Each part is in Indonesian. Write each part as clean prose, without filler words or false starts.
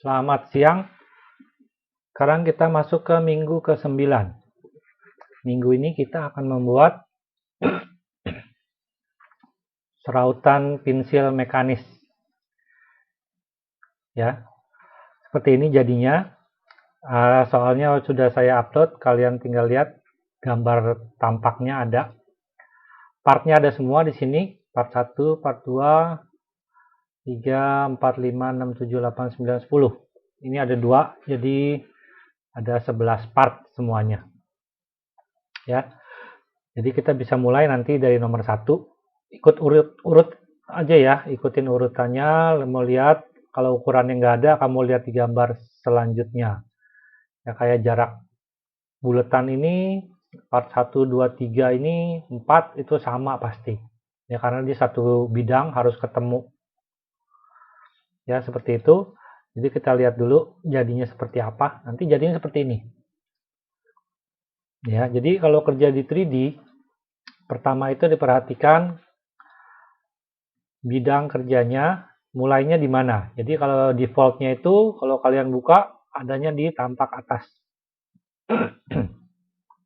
Selamat siang. Sekarang kita masuk ke minggu ke-9. Minggu ini kita akan membuat serautan pensil mekanis. Ya, seperti ini jadinya. Soalnya sudah saya upload, kalian tinggal lihat gambar tampaknya ada. Partnya ada semua di sini. Part 1, part 2, 3, 4, 5, 6, 7, 8, 9, 10. Ini ada 2, jadi ada 11 part semuanya. Ya, jadi kita bisa mulai nanti dari nomor 1. Ikut urut aja ya, ikutin urutannya. Mau lihat kalau ukurannya nggak ada, kamu lihat di gambar selanjutnya. Ya, kayak jarak buletan ini, part 1, 2, 3 ini, 4 itu sama pasti. Ya, karena di satu bidang harus ketemu. Ya, seperti itu. Jadi kita lihat dulu jadinya seperti apa. Nanti jadinya seperti ini. Ya, jadi kalau kerja di 3D, pertama itu diperhatikan bidang kerjanya mulainya di mana. Jadi kalau defaultnya itu, kalau kalian buka, adanya di tampak atas.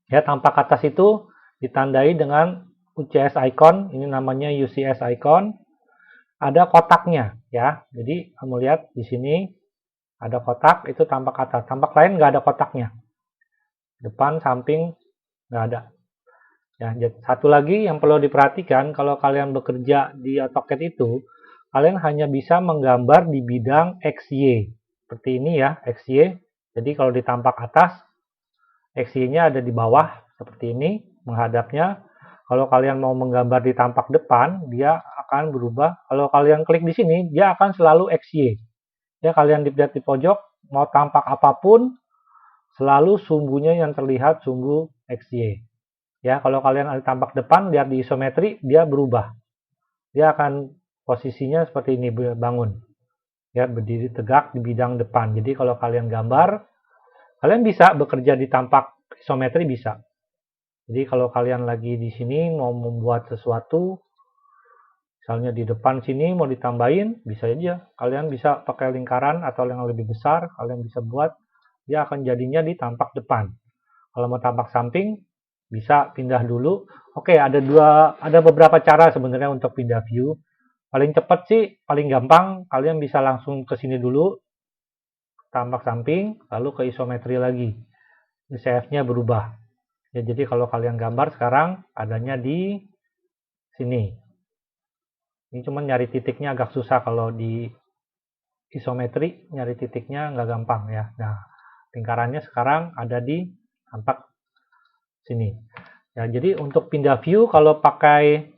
Ya, tampak atas itu ditandai dengan UCS icon, ini namanya UCS icon. Ada kotaknya, ya. Jadi kamu lihat di sini ada kotak, itu tampak atas. Tampak lain nggak ada kotaknya. Depan, samping nggak ada. Ya, satu lagi yang perlu diperhatikan, kalau kalian bekerja di AutoCAD itu, kalian hanya bisa menggambar di bidang XY. Seperti ini ya, XY. Jadi kalau di tampak atas, XY-nya ada di bawah, seperti ini, menghadapnya. Kalau kalian mau menggambar di tampak depan, dia akan berubah. Kalau kalian klik di sini, dia akan selalu XY. Ya, kalian lihat di pojok, mau tampak apapun, selalu sumbunya yang terlihat sumbu XY. Ya, kalau kalian ada tampak depan, lihat di isometri, dia berubah. Dia akan posisinya seperti ini, bangun. Ya, berdiri tegak di bidang depan. Jadi kalau kalian gambar, kalian bisa bekerja di tampak isometri bisa. Jadi kalau kalian lagi di sini mau membuat sesuatu, misalnya di depan sini mau ditambahin, bisa aja. Kalian bisa pakai lingkaran atau yang lebih besar, kalian bisa buat, dia akan jadinya di tampak depan. Kalau mau tampak samping, bisa pindah dulu. Oke, ada beberapa cara sebenarnya untuk pindah view. Paling cepat sih, paling gampang, kalian bisa langsung ke sini dulu, tampak samping, lalu ke isometri lagi. CF-nya berubah. Ya, jadi kalau kalian gambar sekarang adanya di sini. Ini cuma nyari titiknya agak susah kalau di isometri, nyari titiknya nggak gampang ya. Nah, lingkarannya sekarang ada di tampak sini. Ya, jadi untuk pindah view kalau pakai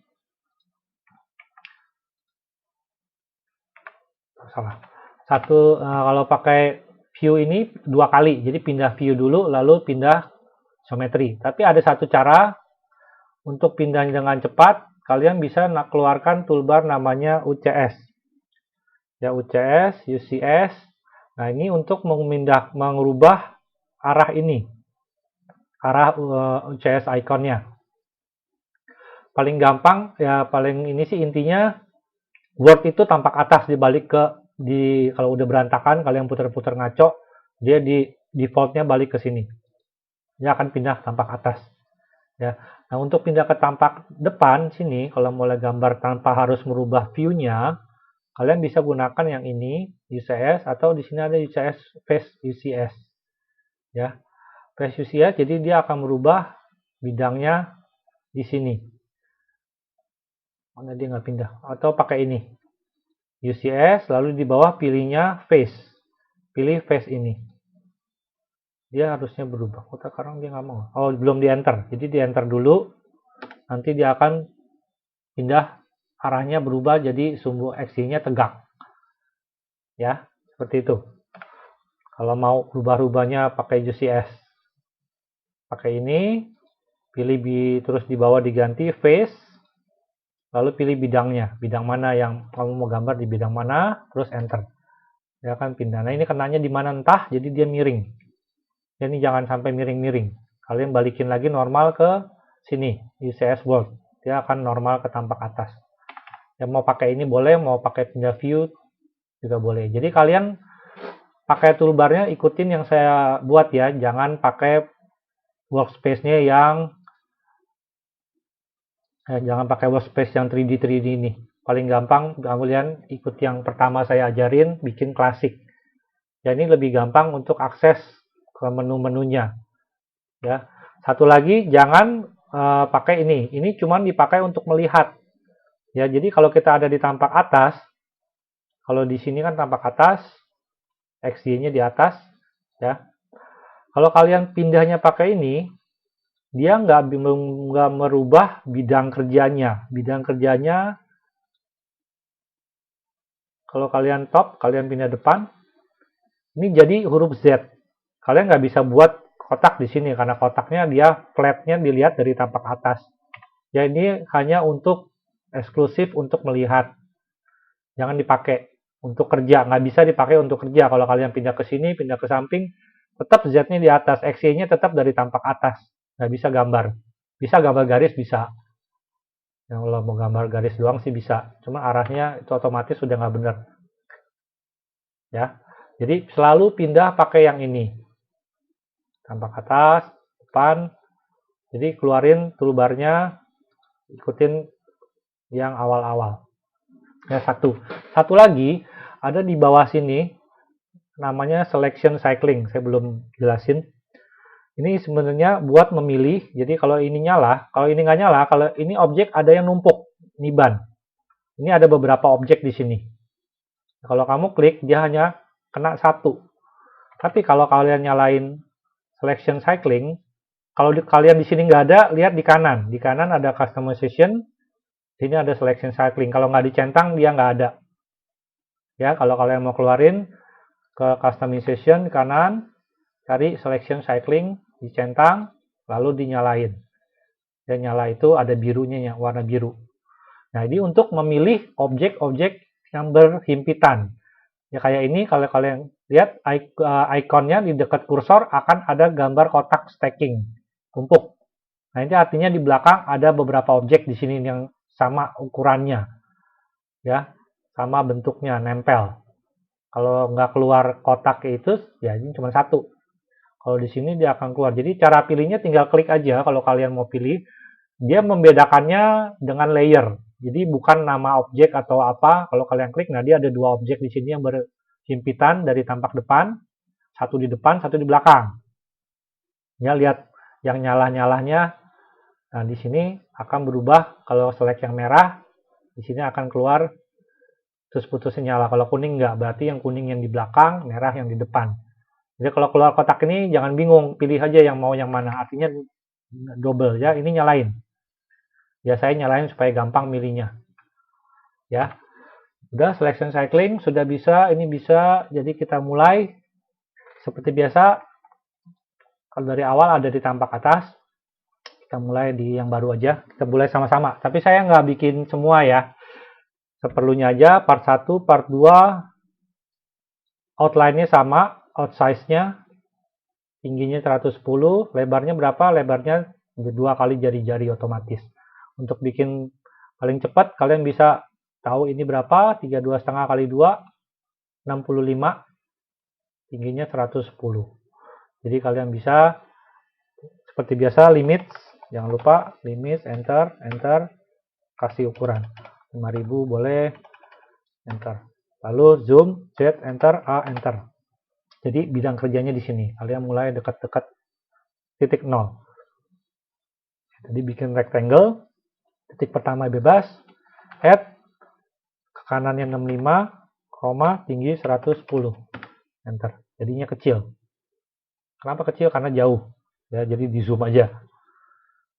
kalau pakai view ini 2 kali. Jadi pindah view dulu lalu pindah isometri. Tapi ada satu cara untuk pindah dengan cepat, kalian bisa keluarkan toolbar namanya UCS. Ya, UCS, UCS. Nah, ini untuk mengubah arah ini. Arah UCS iconnya. Paling gampang ya, paling ini sih intinya Word itu tampak atas dibalik kalau udah berantakan kalian putar-putar ngaco, dia di defaultnya balik ke sini. Dia akan pindah tampak atas. Ya. Nah, untuk pindah ke tampak depan sini, kalau mulai gambar tanpa harus merubah view-nya, kalian bisa gunakan yang ini, UCS, atau di sini ada UCS Face UCS. Ya. Face UCS, jadi dia akan merubah bidangnya di sini. Mana dia nggak pindah? Atau pakai ini. UCS, lalu di bawah pilihnya face. Pilih face ini. Dia harusnya berubah. Kok sekarang dia nggak mau? Oh, belum di enter. Jadi di enter dulu. Nanti dia akan pindah, arahnya berubah jadi sumbu XY-nya tegak. Ya, seperti itu. Kalau mau rubah-rubahnya pakai UCS. Pakai ini. Pilih terus di bawah diganti face. Lalu pilih bidangnya. Bidang mana yang kamu mau gambar di bidang mana. Terus enter. Dia akan pindah. Nah, ini kenanya di mana entah, jadi dia miring. Jadi jangan sampai miring-miring. Kalian balikin lagi normal ke sini, UCS World. Dia akan normal ke tampak atas. Yang mau pakai ini boleh, mau pakai pindah view juga boleh. Jadi kalian pakai toolbarnya ikutin yang saya buat ya, jangan pakai workspace-nya yang jangan pakai workspace yang 3D ini. Paling gampang kalian ikut yang pertama saya ajarin, bikin klasik. Ya, ini lebih gampang untuk akses ke menu-menunya. Ya, satu lagi jangan pakai ini. Ini cuma dipakai untuk melihat. Ya, jadi kalau kita ada di tampak atas, kalau di sini kan tampak atas, XY-nya di atas, ya. Kalau kalian pindahnya pakai ini, dia nggak merubah bidang kerjanya. Bidang kerjanya, kalau kalian top, kalian pindah depan, ini jadi huruf Z. Kalian nggak bisa buat kotak di sini, karena kotaknya dia flat-nya dilihat dari tampak atas. Ya, ini hanya untuk eksklusif untuk melihat. Jangan dipakai untuk kerja, nggak bisa dipakai untuk kerja. Kalau kalian pindah ke sini, pindah ke samping, tetap Z-nya di atas, XY-nya tetap dari tampak atas. Nggak bisa gambar. Bisa gambar garis, bisa. Yang kalau mau gambar garis doang sih bisa. Cuma arahnya itu otomatis sudah nggak benar. Ya, jadi selalu pindah pakai yang ini. Tampak atas, depan. Jadi keluarin toolbarnya, ikutin yang awal-awal. Ya, satu lagi ada di bawah sini namanya selection cycling. Saya belum jelasin. Ini sebenarnya buat memilih. Jadi kalau ini nyala, kalau ini nggak nyala, kalau ini objek ada yang numpuk, ini ban. Ini ada beberapa objek di sini. Kalau kamu klik, dia hanya kena satu. Tapi kalau kalian nyalain selection cycling, kalau kalian di sini nggak ada, lihat di kanan. Di kanan ada customization, sini ada selection cycling. Kalau nggak dicentang, dia nggak ada. Ya, kalau kalian mau keluarin ke customization kanan, cari selection cycling, dicentang, lalu dinyalain. Dan nyala itu ada birunya, warna biru. Nah, ini untuk memilih objek-objek yang berhimpitan. Ya, kayak ini, kalau kalian lihat ikonnya di dekat kursor akan ada gambar kotak stacking, tumpuk. Nah, ini artinya di belakang ada beberapa objek di sini yang sama ukurannya. Ya, sama bentuknya, nempel. Kalau nggak keluar kotak itu, ya ini cuma satu. Kalau di sini dia akan keluar. Jadi cara pilihnya tinggal klik aja kalau kalian mau pilih. Dia membedakannya dengan layer. Jadi bukan nama objek atau apa. Kalau kalian klik, nah dia ada dua objek di sini yang berhimpitan dari tampak depan. Satu di depan, satu di belakang. Ya, lihat yang nyala-nyalanya. Nah, di sini akan berubah. Kalau select yang merah, di sini akan keluar terus putusnya nyala. Kalau kuning enggak, berarti yang kuning yang di belakang, merah yang di depan. Jadi kalau keluar kotak ini jangan bingung, pilih aja yang mau yang mana. Artinya double ya, ini nyalain. Ya, saya nyalain supaya gampang milihnya. Ya. Udah selection cycling sudah bisa, ini bisa. Jadi kita mulai seperti biasa. Kalau dari awal ada di tampak atas. Kita mulai di yang baru aja. Kita mulai sama-sama. Tapi saya nggak bikin semua ya. Seperlunya aja, part 1, part 2, outline-nya sama, out size-nya, tingginya 110, lebarnya berapa? Lebarnya 2 kali jari-jari otomatis. Untuk bikin paling cepat, kalian bisa tahu ini berapa, 32,5 kali 2, 65, tingginya 110. Jadi kalian bisa, seperti biasa, limit, jangan lupa, limit, enter, enter, kasih ukuran. 5000 boleh, enter. Lalu zoom, Z, enter, A, enter. Jadi bidang kerjanya di sini. Kalian mulai dekat-dekat titik 0. Jadi bikin rectangle, titik pertama bebas, add, ke kanannya 65, tinggi 110. Enter. Jadinya kecil. Kenapa kecil? Karena jauh. Ya, jadi di zoom aja.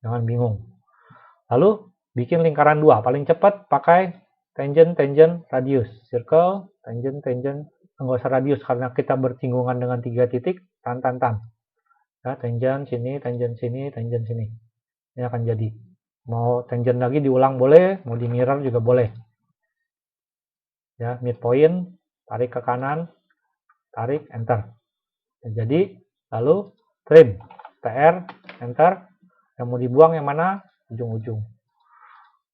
Jangan bingung. Lalu bikin lingkaran 2. Paling cepat pakai tangent, tangent, radius. Circle, tangent, tangent. Nggak usah radius karena kita bersinggungan dengan 3 titik. Tan. Ya, tangent sini, tangent sini, tangent sini. Ini akan jadi. Mau tangent lagi diulang boleh, mau di mirror juga boleh. Ya, midpoint, tarik ke kanan, tarik, enter. Jadi, lalu trim, TR, enter. Yang mau dibuang yang mana? Ujung-ujung.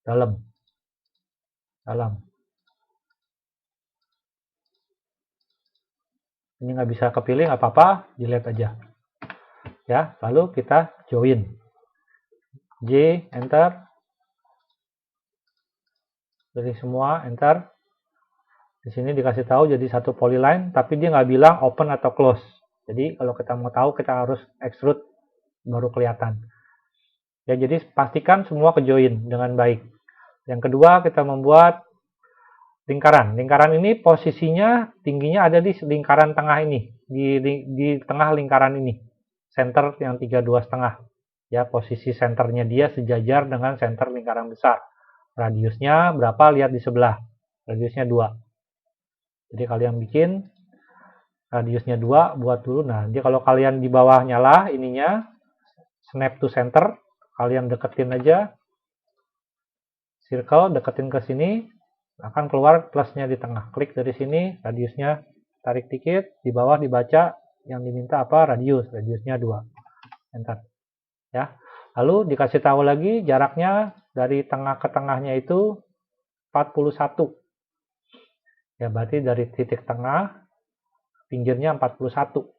Dalam. Ini nggak bisa kepilih, nggak apa-apa, delete aja. Ya, lalu kita join. J, enter. Dari semua, enter. Di sini dikasih tahu jadi satu polyline, tapi dia nggak bilang open atau close. Jadi kalau kita mau tahu, kita harus extrude baru kelihatan. Ya, jadi pastikan semua kejoin dengan baik. Yang kedua, kita membuat lingkaran. Lingkaran ini posisinya tingginya ada di lingkaran tengah ini, di tengah lingkaran ini. Center yang 32,5. Ya, posisi senternya dia sejajar dengan center lingkaran besar. Radiusnya berapa? Lihat di sebelah. Radiusnya 2. Jadi kalian bikin radiusnya 2, buat dulu. Nah, jadi kalau kalian di bawah nyala ininya, snap to center, kalian deketin aja. Circle, deketin ke sini, akan keluar plusnya di tengah. Klik dari sini, radiusnya tarik dikit, di bawah dibaca yang diminta apa? Radiusnya 2. Enter. Ya. Lalu dikasih tahu lagi jaraknya dari tengah ke tengahnya itu 41. Ya, berarti dari titik tengah pinggirnya 41.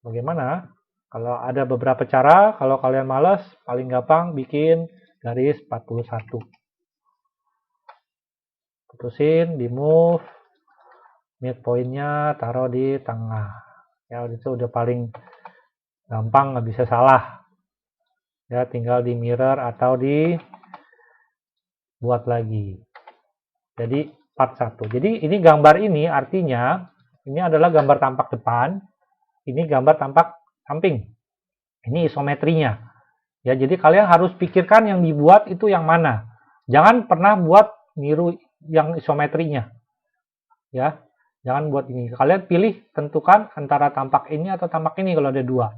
Bagaimana? Kalau ada beberapa cara, kalau kalian males, paling gampang bikin garis 41. Putusin, di move, midpoint-nya taruh di tengah. Ya, itu udah paling gampang, nggak bisa salah. Ya, tinggal di mirror atau di buat lagi. Jadi part 1. Jadi ini gambar ini artinya ini adalah gambar tampak depan, ini gambar tampak samping. Ini isometrinya. Ya, jadi kalian harus pikirkan yang dibuat itu yang mana. Jangan pernah buat niru yang isometrinya. Ya, jangan buat ini. Kalian pilih, tentukan antara tampak ini atau tampak ini kalau ada 2.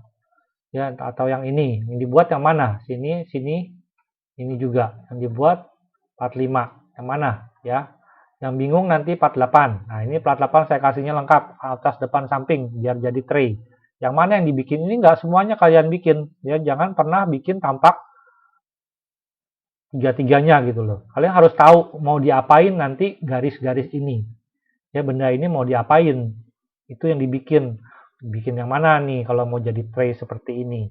Ya, atau yang ini. Yang dibuat yang mana? Sini, sini, ini juga. Yang dibuat 45. Yang mana? Ya. Yang bingung nanti 48. Nah, ini 48 saya kasihnya lengkap, atas, depan, samping, biar jadi tray. Yang mana yang dibikin? Ini nggak semuanya kalian bikin. Ya, jangan pernah bikin tampak tiga-tiganya gitu loh. Kalian harus tahu mau diapain nanti garis-garis ini. Ya, benda ini mau diapain. Itu yang dibikin. Bikin yang mana nih kalau mau jadi tray seperti ini.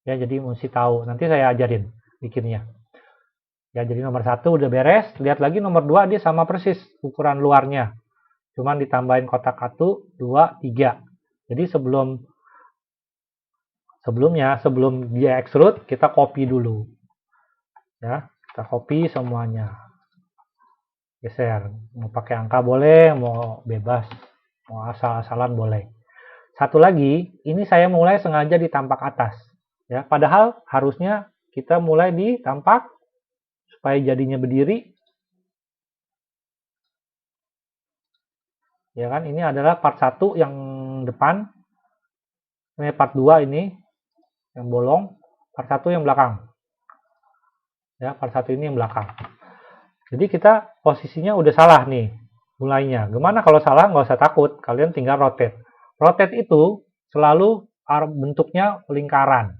Ya, jadi mesti tahu. Nanti saya ajarin bikinnya. Ya, jadi nomor 1 udah beres. Lihat lagi nomor 2 dia sama persis ukuran luarnya. Cuman ditambahin kotak 1, 2, 3. Jadi sebelum dia extrude, kita copy dulu. Ya, kita copy semuanya. Geser. Mau pakai angka boleh, mau bebas, mau asal-asalan boleh. Satu lagi, ini saya mulai sengaja di tampak atas. Ya, padahal harusnya kita mulai di tampak supaya jadinya berdiri. Ya kan, ini adalah part 1 yang depan. Ini part 2 ini yang bolong, part 1 yang belakang. Ya, part 1 ini yang belakang. Jadi kita posisinya udah salah nih mulainya. Gimana kalau salah? Nggak usah takut, kalian tinggal rotate. Rotate itu selalu bentuknya lingkaran.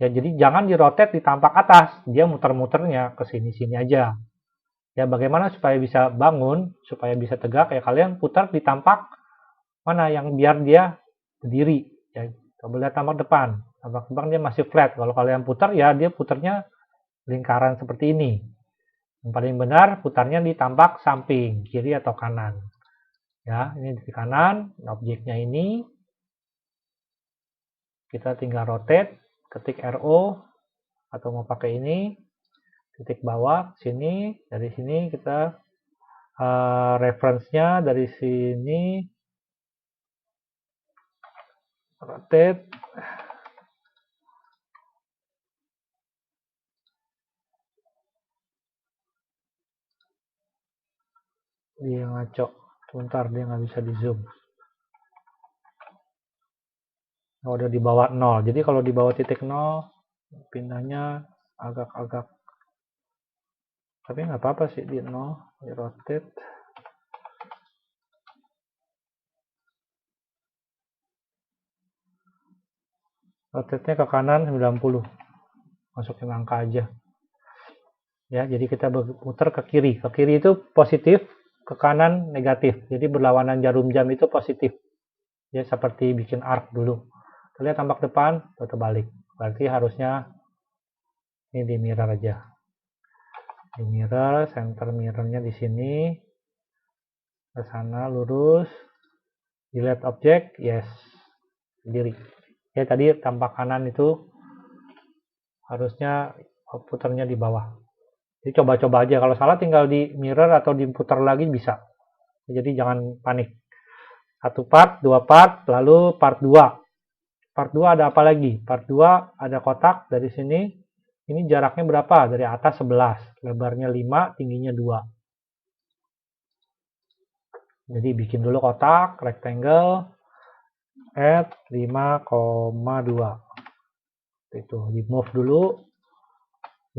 Ya, jadi jangan di-rotate di tampak atas, dia muter-muternya ke sini-sini aja. Ya, bagaimana supaya bisa bangun, supaya bisa tegak, ya kalian putar di tampak mana yang biar dia berdiri. Ya, coba lihat tampak depan. Tampak depan dia masih flat. Kalau kalian putar, ya dia putarnya lingkaran seperti ini. Yang paling benar putarnya di tampak samping, kiri atau kanan. Ya, ini di kanan, objeknya ini. Kita tinggal rotate, ketik RO, atau mau pakai ini, titik bawah, sini, dari sini kita reference-nya dari sini, rotate, dia ngaco, sebentar dia nggak bisa di zoom. Oh, udah di bawah 0, jadi kalau di bawah titik 0, pindahnya agak-agak, tapi nggak apa-apa sih di 0, di rotate. Rotate-nya ke kanan 90. Masukin angka aja. Ya, jadi kita putar ke kiri. Ke kiri itu positif, ke kanan negatif. Jadi berlawanan jarum jam itu positif. Ya seperti bikin arc dulu. Kita lihat tampak depan, atau balik. Berarti harusnya ini di mirror aja. Di mirror, center mirrornya di sini. Ke sana lurus. Delete object, yes. Diri. Ya tadi tampak kanan itu harusnya putarnya di bawah. Jadi coba-coba aja. Kalau salah tinggal di mirror atau diputar lagi bisa. Jadi jangan panik. 1 part, 2 part, lalu part 2. Part 2 ada apa lagi? Part 2 ada kotak dari sini. Ini jaraknya berapa? Dari atas 11. Lebarnya 5, tingginya 2. Jadi bikin dulu kotak, rectangle, add 5,2. Itu, di move dulu.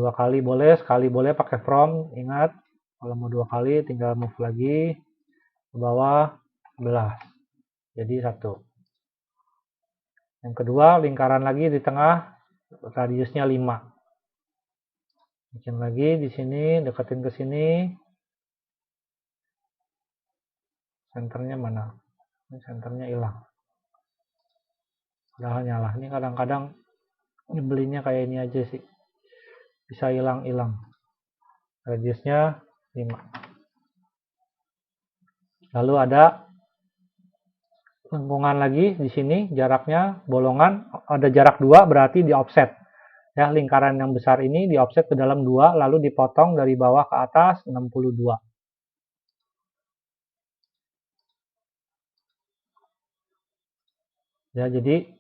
2 kali boleh, sekali boleh pakai from. Ingat, kalau mau 2 kali tinggal move lagi ke bawah 11. Jadi 1. Yang kedua, lingkaran lagi di tengah, radiusnya 5. Bikin lagi di sini, deketin ke sini. Senternya mana? Ini senternya hilang. Udah nyala. Ini kadang-kadang nyebelinnya kayak ini aja sih. Bisa hilang-hilang. Radiusnya 5. Lalu ada lengkungan lagi di sini, jaraknya bolongan ada jarak 2, berarti di offset. Ya, lingkaran yang besar ini di offset ke dalam 2, lalu dipotong dari bawah ke atas 62. Ya, jadi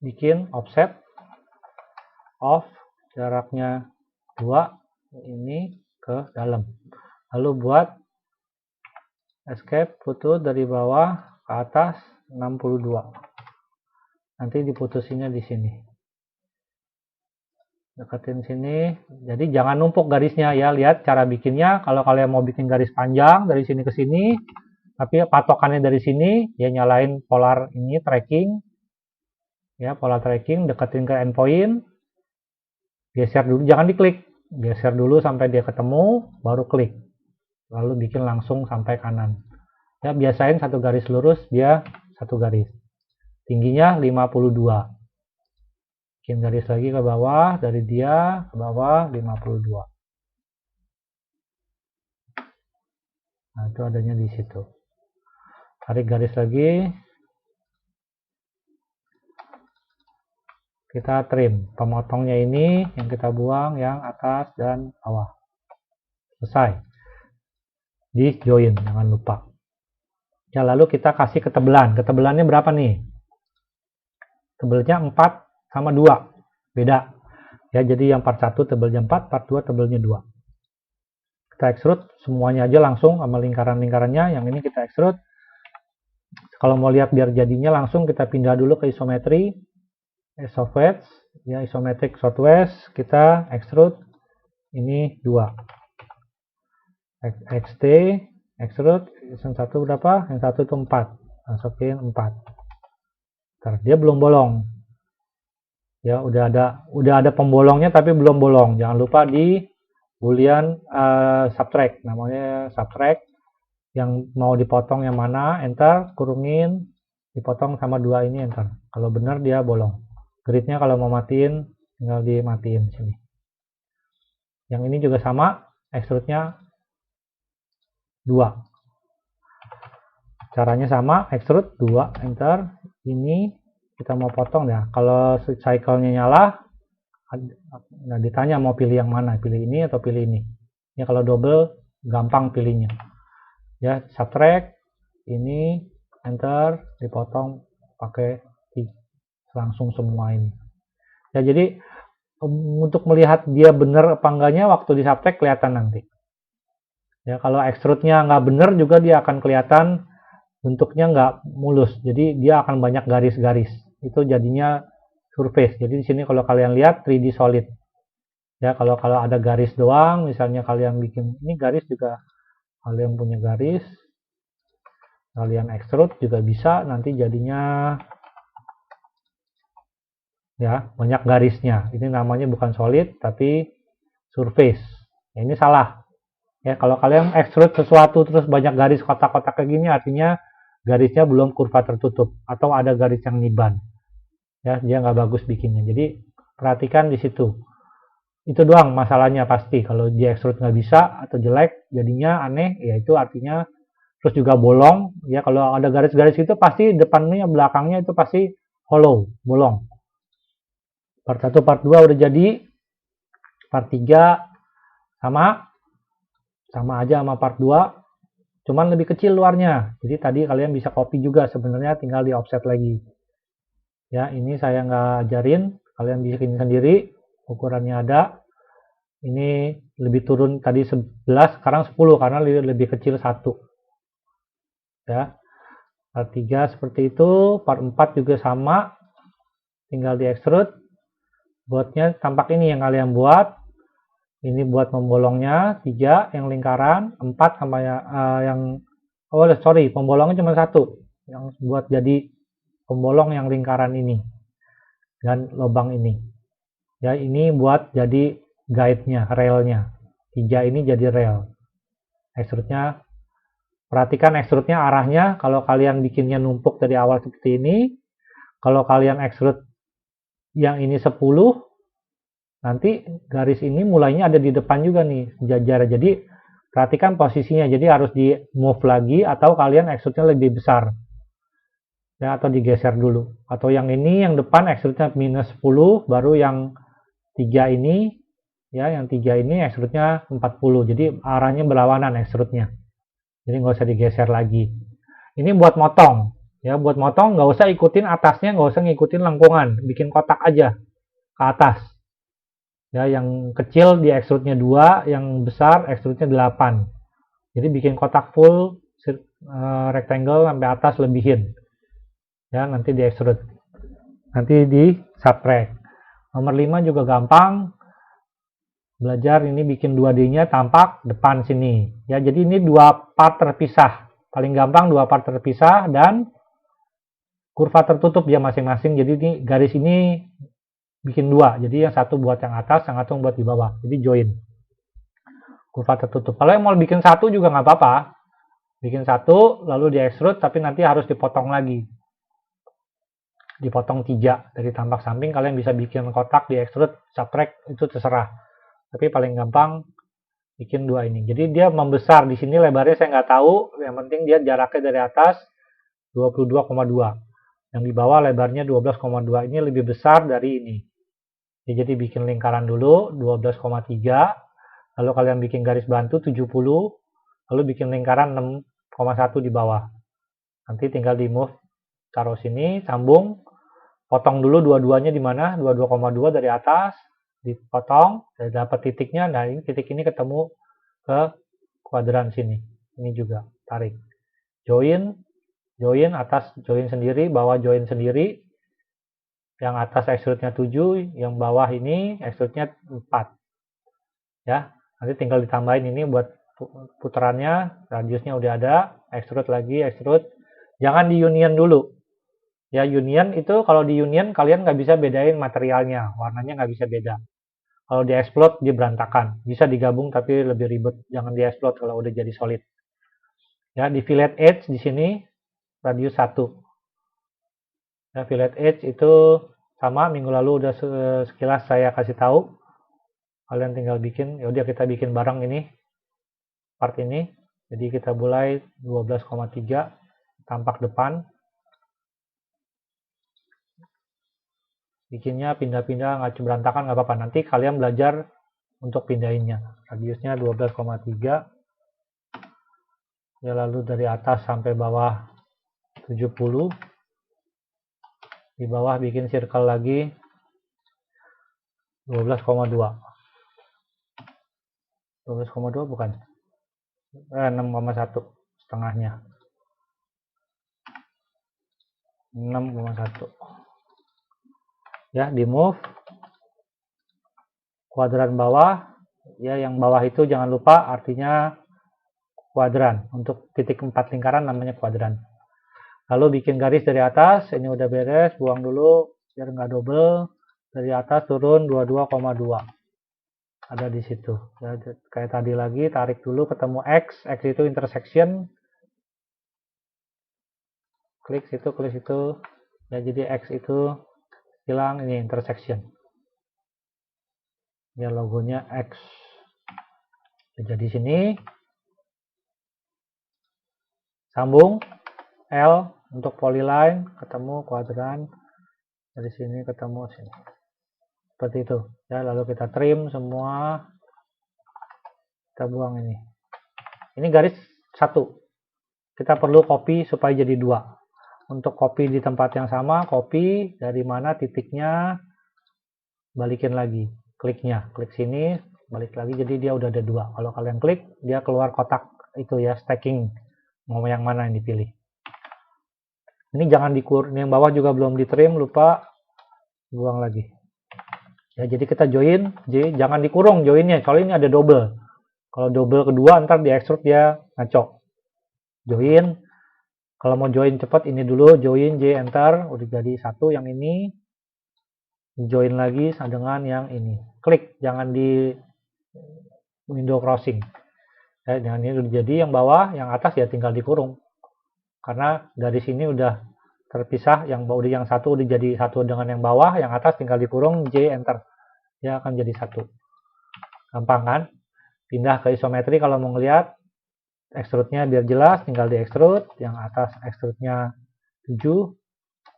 bikin offset off jaraknya 2 ini ke dalam. Lalu buat escape putus dari bawah ke atas 62. Nanti diputusinnya di sini. Deketin sini. Jadi jangan numpuk garisnya ya. Lihat cara bikinnya. Kalau kalian mau bikin garis panjang dari sini ke sini, tapi patokannya dari sini, ya nyalain polar ini tracking. Ya, polar tracking, deketin ke endpoint. Geser dulu, jangan diklik. Geser dulu sampai dia ketemu, baru klik. Lalu bikin langsung sampai kanan. Ya, biasain satu garis lurus, dia satu garis. Tingginya 52. Bikin garis lagi ke bawah, dari dia ke bawah 52. Nah, itu adanya di situ. Tarik garis lagi. Kita trim. Pemotongnya ini yang kita buang yang atas dan bawah. Selesai. Di join, jangan lupa. Ya, lalu kita kasih ketebalan. Ketebalannya berapa nih? Tebelnya 4 sama 2. Beda. Ya, jadi yang part 1 tebelnya 4, part 2 tebelnya 2. Kita extrude semuanya aja langsung sama lingkaran-lingkarannya. Yang ini kita extrude. Kalau mau lihat biar jadinya langsung kita pindah dulu ke isometri. Softwest, ya isometric Southwest, kita extrude ini 2. XT, extrude, yang satu berapa? Yang satu itu 4. Masukin 4. Ntar, dia belum bolong. Ya, udah ada pembolongnya tapi belum bolong. Jangan lupa di boolean subtract, namanya subtract. Yang mau dipotong yang mana, enter, kurungin, dipotong sama 2 ini, enter. Kalau benar dia bolong. Gridnya kalau mau matiin, tinggal dimatiin sini. Yang ini juga sama, extrude-nya 2. Caranya sama, extrude 2, enter. Ini kita mau potong ya. Kalau cycle-nya nyala, nah ditanya mau pilih yang mana, pilih ini atau pilih ini. Ya kalau double, gampang pilihnya. Ya, subtract, ini, enter, dipotong pakai langsung semua ini. Ya, jadi untuk melihat dia benar apa enggaknya waktu di subtract kelihatan nanti. Ya, kalau extrude-nya nggak benar juga dia akan kelihatan bentuknya nggak mulus. Jadi dia akan banyak garis-garis. Itu jadinya surface. Jadi di sini kalau kalian lihat 3D solid. Ya, kalau ada garis doang, misalnya kalian bikin ini garis juga kalian punya garis. Kalian extrude juga bisa nanti jadinya ya banyak garisnya. Ini namanya bukan solid tapi surface. Ya, ini salah. Ya, kalau kalian extrude sesuatu terus banyak garis kotak-kotak kayak gini artinya garisnya belum kurva tertutup atau ada garis yang niban. Ya, dia nggak bagus bikinnya. Jadi perhatikan di situ. Itu doang masalahnya pasti. Kalau di extrude nggak bisa atau jelek, jadinya aneh, ya itu artinya terus juga bolong. Ya kalau ada garis-garis itu pasti depannya, belakangnya itu pasti hollow, bolong. Part 1, part 2 udah jadi. Part 3 sama aja sama part 2, cuman lebih kecil luarnya. Jadi tadi kalian bisa copy juga sebenarnya, tinggal di offset lagi. Ya, ini saya nggak ajarin, kalian bikin sendiri. Ukurannya ada. Ini lebih turun tadi 11, sekarang 10 karena lebih kecil 1. Ya. Part 3 seperti itu, part 4 juga sama. Tinggal di extrude. Buatnya tampak ini yang kalian buat. Ini buat membolongnya 3 yang lingkaran, 4 sama yang pembolongnya cuma 1. Yang buat jadi pembolong yang lingkaran ini dan lubang ini. Ya, ini buat jadi guide-nya, railnya. 3 ini jadi rail. Extrude-nya, perhatikan extrude-nya arahnya. Kalau kalian bikinnya numpuk dari awal seperti ini, kalau kalian extrude yang ini 10, nanti garis ini mulainya ada di depan juga nih, jajar. Jadi perhatikan posisinya, jadi harus di move lagi atau kalian extrude-nya lebih besar. Ya, atau digeser dulu. Atau yang ini, yang depan extrude-nya minus 10, baru yang 3 ini, ya yang 3 ini extrude-nya 40. Jadi arahnya berlawanan extrude-nya. Jadi nggak usah digeser lagi. Ini buat motong. Ya, buat motong nggak usah ikutin atasnya, nggak usah ngikutin lengkungan. Bikin kotak aja ke atas. Ya, yang kecil di extrude-nya 2, yang besar extrude-nya 8. Jadi bikin kotak full rectangle sampai atas lebihin. Ya, nanti di extrude. Nanti di subtract. Nomor 5 juga gampang. Belajar ini bikin 2D-nya tampak depan sini. Ya, jadi ini 2 part terpisah. Paling gampang 2 part terpisah dan kurva tertutup dia masing-masing. Jadi ini garis ini bikin 2. Jadi yang satu buat yang atas, yang satu buat di bawah. Jadi join. Kurva tertutup. Kalau yang mau bikin 1 juga nggak apa-apa. Bikin 1 lalu di extrude, tapi nanti harus dipotong lagi. Dipotong 3 dari tampak samping. Kalian bisa bikin kotak di extrude, subtract, itu terserah. Tapi paling gampang bikin 2 ini. Jadi dia membesar di sini, lebarnya saya nggak tahu. Yang penting dia jaraknya dari atas 22,2. Yang di bawah lebarnya 12,2. Ini lebih besar dari ini. Jadi bikin lingkaran dulu 12,3. Lalu kalian bikin garis bantu 70. Lalu bikin lingkaran 6,1 di bawah. Nanti tinggal di move, taruh sini, sambung. Potong dulu dua-duanya di mana? 22,2 dari atas, dipotong, dapat titiknya. Nah, ini titik ini ketemu ke kuadran sini. Ini juga tarik. Join atas join sendiri, bawah join sendiri. Yang atas extrude-nya 7, yang bawah ini extrude-nya 4. Ya, nanti tinggal ditambahin ini buat putarannya, radiusnya udah ada, extrude lagi, extrude. Jangan di union dulu. Ya, union itu kalau di union kalian nggak bisa bedain materialnya, warnanya nggak bisa beda. Kalau di explode dia berantakan, bisa digabung tapi lebih ribet. Jangan di explode kalau udah jadi solid. Ya, di fillet edge di sini radius 1. Ya, fillet edge itu sama, minggu lalu udah sekilas saya kasih tahu. Kalian tinggal bikin, ya udah kita bikin bareng ini part ini. Jadi kita mulai 12,3 tampak depan. Bikinnya pindah-pindah, nggak berantakan nggak apa-apa. Nanti kalian belajar untuk pindahinnya. Radiusnya 12,3. Ya, lalu dari atas sampai bawah 70. Di bawah bikin circle lagi 12,2. 12,2 bukan? 6,1 setengahnya. 6,1. Ya, di move kuadran bawah. Ya, yang bawah itu jangan lupa artinya kuadran. Untuk titik 4 lingkaran namanya kuadran. Lalu bikin garis dari atas. Ini udah beres, buang dulu biar nggak double. Dari atas turun 22,2. Ada di situ. Ya, kayak tadi lagi, tarik dulu ketemu X. X itu intersection. klik situ, ya jadi X itu hilang, ini intersection, ya logonya X. Jadi sini sambung L untuk polyline, ketemu kuadran, dari sini ketemu sini, seperti itu ya. Lalu kita trim semua, kita buang ini garis satu, kita perlu copy supaya jadi 2. Untuk copy di tempat yang sama, copy dari mana titiknya, balikin lagi kliknya, klik sini, balik lagi, jadi dia udah ada 2. Kalau kalian klik, dia keluar kotak itu ya, stacking, mau yang mana yang dipilih. Ini jangan dikur, ini yang bawah juga belum di trim, lupa, buang lagi ya. Jadi kita join J, jangan dikurung joinnya, kalau ini ada double. Kalau double kedua ntar di extrude dia ngaco. Join, kalau mau join cepat ini dulu, join J, enter, udah jadi satu. Yang ini join lagi dengan yang ini, klik, jangan di window crossing ya. Dengan ini udah jadi, yang bawah, yang atas ya tinggal dikurung, karena dari sini udah terpisah, yang bawah yang satu udah jadi satu dengan yang bawah, yang atas tinggal dikurung J, enter, dia akan jadi satu. Gampang kan? Pindah ke isometri kalau mau ngeliat extrude-nya biar jelas, tinggal di extrude, yang atas extrude-nya 7,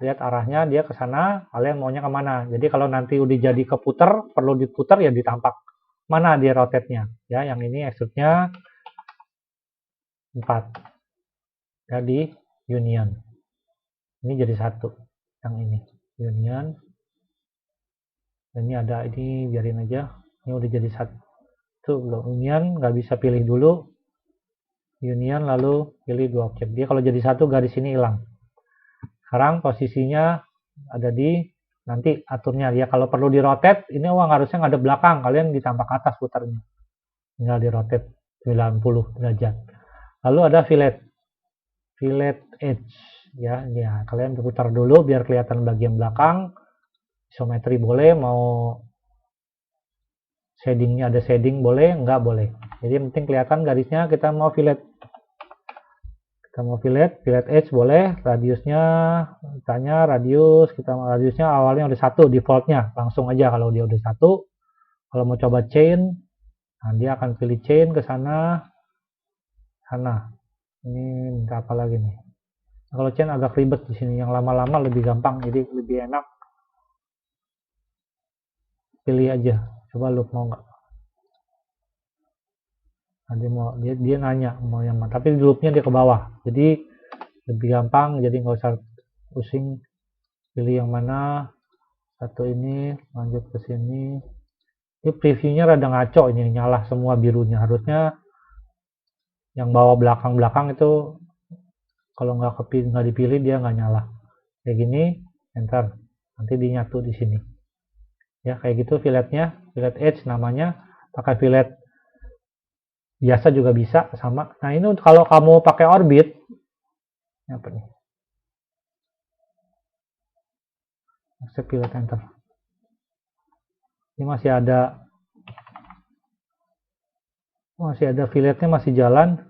lihat arahnya dia ke sana, kalian maunya kemana. Jadi kalau nanti udah jadi keputer, perlu diputar ya ditampak mana dia rotate-nya ya. Yang ini extrude-nya 4 ya, di union, ini jadi satu, yang ini union, dan ini ada, ini biarin aja, ini udah jadi satu. Belum union, nggak bisa pilih dulu union lalu pilih 2 objek, dia kalau jadi satu garis ini hilang. Sekarang posisinya ada di, nanti aturnya dia kalau perlu di rotate, ini uang harusnya nggak ada belakang, kalian ditampak atas putarnya, tinggal di rotate 90 derajat. Lalu ada fillet edge ya, ya kalian putar dulu biar kelihatan bagian belakang. Isometri boleh, mau shadingnya ada shading boleh, enggak boleh. Jadi yang penting kelihatan garisnya. Kita mau fillet edge boleh. Radiusnya, tanya radius, kita radiusnya awalnya udah 1, defaultnya langsung aja kalau dia udah 1. Kalau mau coba chain, nah dia akan pilih chain ke sana. Ini minta apa lagi nih? Kalau chain agak ribet di sini, yang lama-lama lebih gampang, jadi lebih enak. Pilih aja, coba loop mau nggak? Nanti mau dia nanya mau yang mana, tapi loopnya dia ke bawah, jadi lebih gampang, jadi nggak usah pusing pilih yang mana. Satu ini lanjut ke sini. Ini previewnya rada ngaco, ini nyala semua birunya, harusnya yang bawah belakang itu kalau nggak dipilih dia nggak nyala. Kayak gini, enter, nanti dinyatu di sini ya. Kayak gitu filletnya, fillet edge namanya. Pakai fillet biasa juga bisa sama. Nah ini kalau kamu pakai orbit, apa nih, accept fillet, enter, ini masih ada filletnya, masih jalan.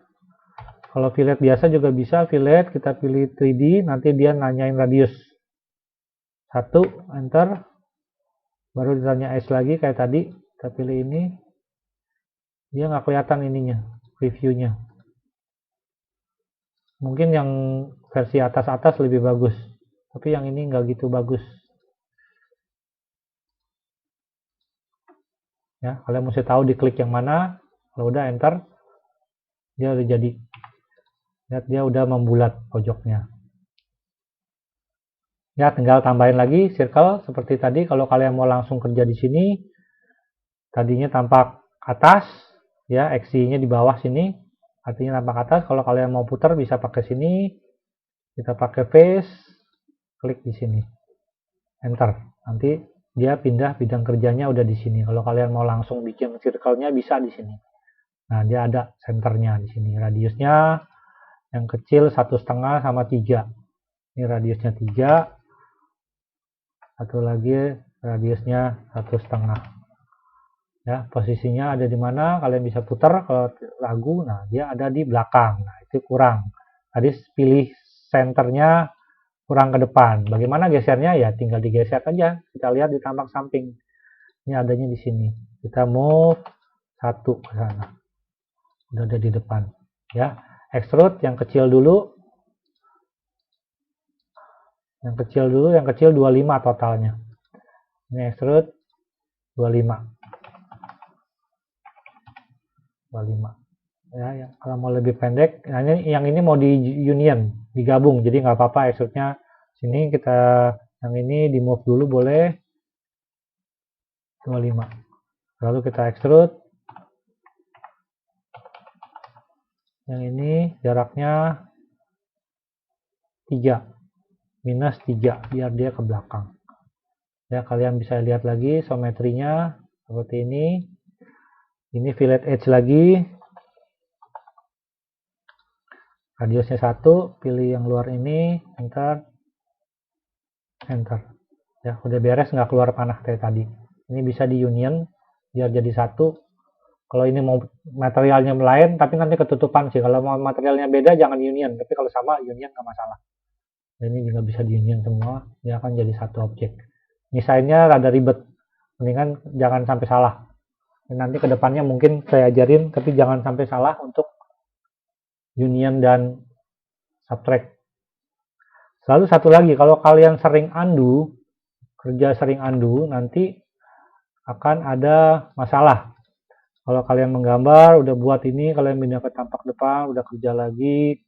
Kalau fillet biasa juga bisa, fillet kita pilih 3D, nanti dia nanyain radius 1, enter, baru ditanya S lagi kayak tadi. Kita pilih ini, dia nggak kelihatan ininya, previewnya. Mungkin yang versi atas lebih bagus, tapi yang ini nggak gitu bagus ya. Kalian mesti tahu diklik yang mana. Kalau udah enter, dia udah jadi. Lihat dia udah membulat pojoknya ya. Tinggal tambahin lagi circle seperti tadi. Kalau kalian mau langsung kerja di sini, tadinya tampak atas ya, XY-nya di bawah sini, artinya tampak atas. Kalau kalian mau putar bisa pakai sini, kita pakai face, klik di sini, enter, nanti dia pindah bidang kerjanya udah di sini. Kalau kalian mau langsung bikin circle-nya bisa di sini. Nah dia ada senternya di sini, radiusnya yang kecil 1,5 sama 3. Ini radiusnya 3, satu lagi radiusnya 1,5 ya. Posisinya ada di mana kalian bisa putar kalau ragu. Nah dia ada di belakang, nah itu kurang. Tadi pilih senternya kurang ke depan. Bagaimana gesernya? Ya tinggal digeser aja. Kita lihat di tampak samping. Ini adanya di sini. Kita move 1 ke sana. Udah ada di depan. Ya, extrude yang kecil dulu. Yang kecil 25 totalnya. Ini extrude 25. Ya, kalau mau lebih pendek, nah yang ini mau di union, digabung, jadi nggak apa-apa extrude-nya sini, kita yang ini di move dulu boleh 25. Lalu kita extrude yang ini jaraknya 3 minus 3 biar dia ke belakang. Ya, kalian bisa lihat lagi isometrinya seperti ini. Ini fillet edge lagi. Radiusnya 1, pilih yang luar ini, enter. Ya, udah beres, nggak keluar panah kayak tadi. Ini bisa di union biar jadi 1. Kalau ini mau materialnya lain, tapi nanti ketutupan sih. Kalau mau materialnya beda, jangan union. Tapi kalau sama, union nggak masalah. Ini juga bisa di union semua, dia akan jadi 1 objek. Misalnya rada ribet, mendingan jangan sampai salah. Nanti kedepannya mungkin saya ajarin, tapi jangan sampai salah untuk union dan subtract. Lalu satu lagi, kalau kalian sering undo, kerja sering undo, nanti akan ada masalah. Kalau kalian menggambar, udah buat ini, kalian pindah ke tampak depan, udah kerja lagi,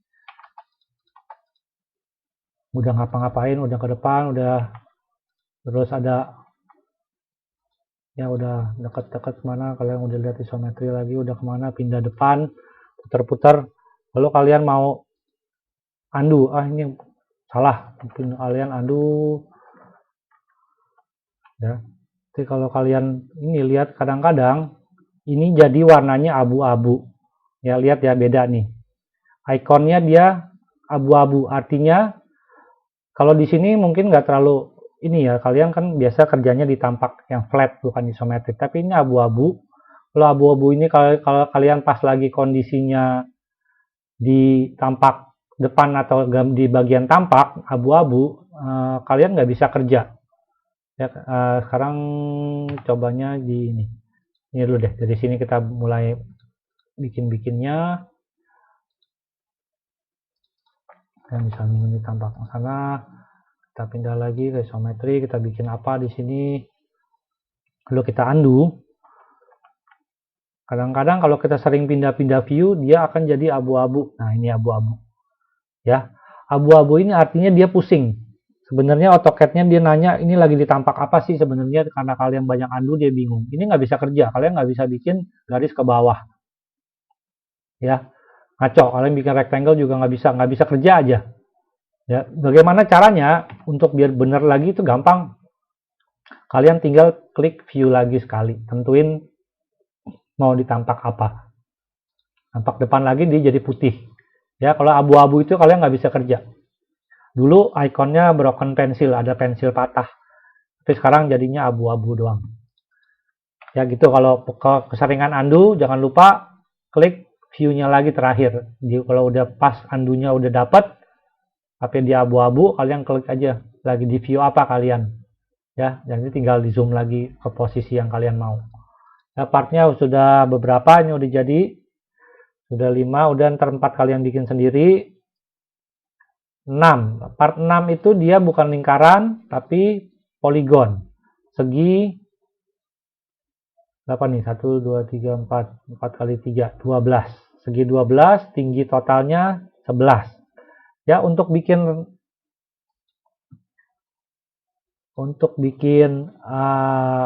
udah ngapa-ngapain, udah ke depan, udah terus ada, ya udah deket-deket kemana, kalian udah lihat isometri lagi, udah kemana, pindah depan, putar-putar, lalu kalian mau undo, ini salah, kalian undo, ya. Jadi kalau kalian ini lihat, kadang-kadang ini jadi warnanya abu-abu. Ya, lihat ya, beda nih. Ikonnya dia abu-abu, artinya kalau di sini mungkin nggak terlalu ini ya, kalian kan biasa kerjanya di tampak yang flat, bukan isometrik. Tapi ini abu-abu. Kalau abu-abu ini kalau kalian pas lagi kondisinya di tampak depan atau di bagian tampak abu-abu, kalian nggak bisa kerja. Ya, sekarang cobanya di ini. Ini dulu deh, dari sini kita mulai bikin-bikinnya. Dan misalnya ini tampak ke sana, kita pindah lagi ke isometri, kita bikin apa di sini. Lalu kita undo. Kadang-kadang kalau kita sering pindah-pindah view, dia akan jadi abu-abu. Nah, ini abu-abu. Ya, abu-abu ini artinya dia pusing. Sebenarnya AutoCAD-nya dia nanya, ini lagi ditampak apa sih sebenarnya, karena kalian banyak undo, dia bingung. Ini nggak bisa kerja, kalian nggak bisa bikin garis ke bawah. Ya, ngaco, kalian bikin rectangle juga nggak bisa kerja aja. Ya, bagaimana caranya untuk biar benar lagi itu gampang. Kalian tinggal klik view lagi sekali, tentuin mau ditampak apa. Tampak depan lagi dia jadi putih. Ya, kalau abu-abu itu kalian nggak bisa kerja. Dulu ikonnya broken pencil, ada pensil patah. Tapi sekarang jadinya abu-abu doang. Ya gitu, kalau keseringan undo, jangan lupa klik view-nya lagi terakhir. Jadi kalau udah pas undo-nya udah dapat, tapi dia abu-abu, kalian klik aja lagi di view apa kalian. Ya, dan ini tinggal di zoom lagi ke posisi yang kalian mau. Ya, partnya sudah beberapa, ini udah jadi. Sudah 5, udah ntar 4 kalian bikin sendiri. 6. Part 6 itu dia bukan lingkaran, tapi poligon. Segi berapa nih? 1, 2, 3, 4. 4 kali 3, 12. Segi 12, tinggi totalnya 11. Ya, untuk bikin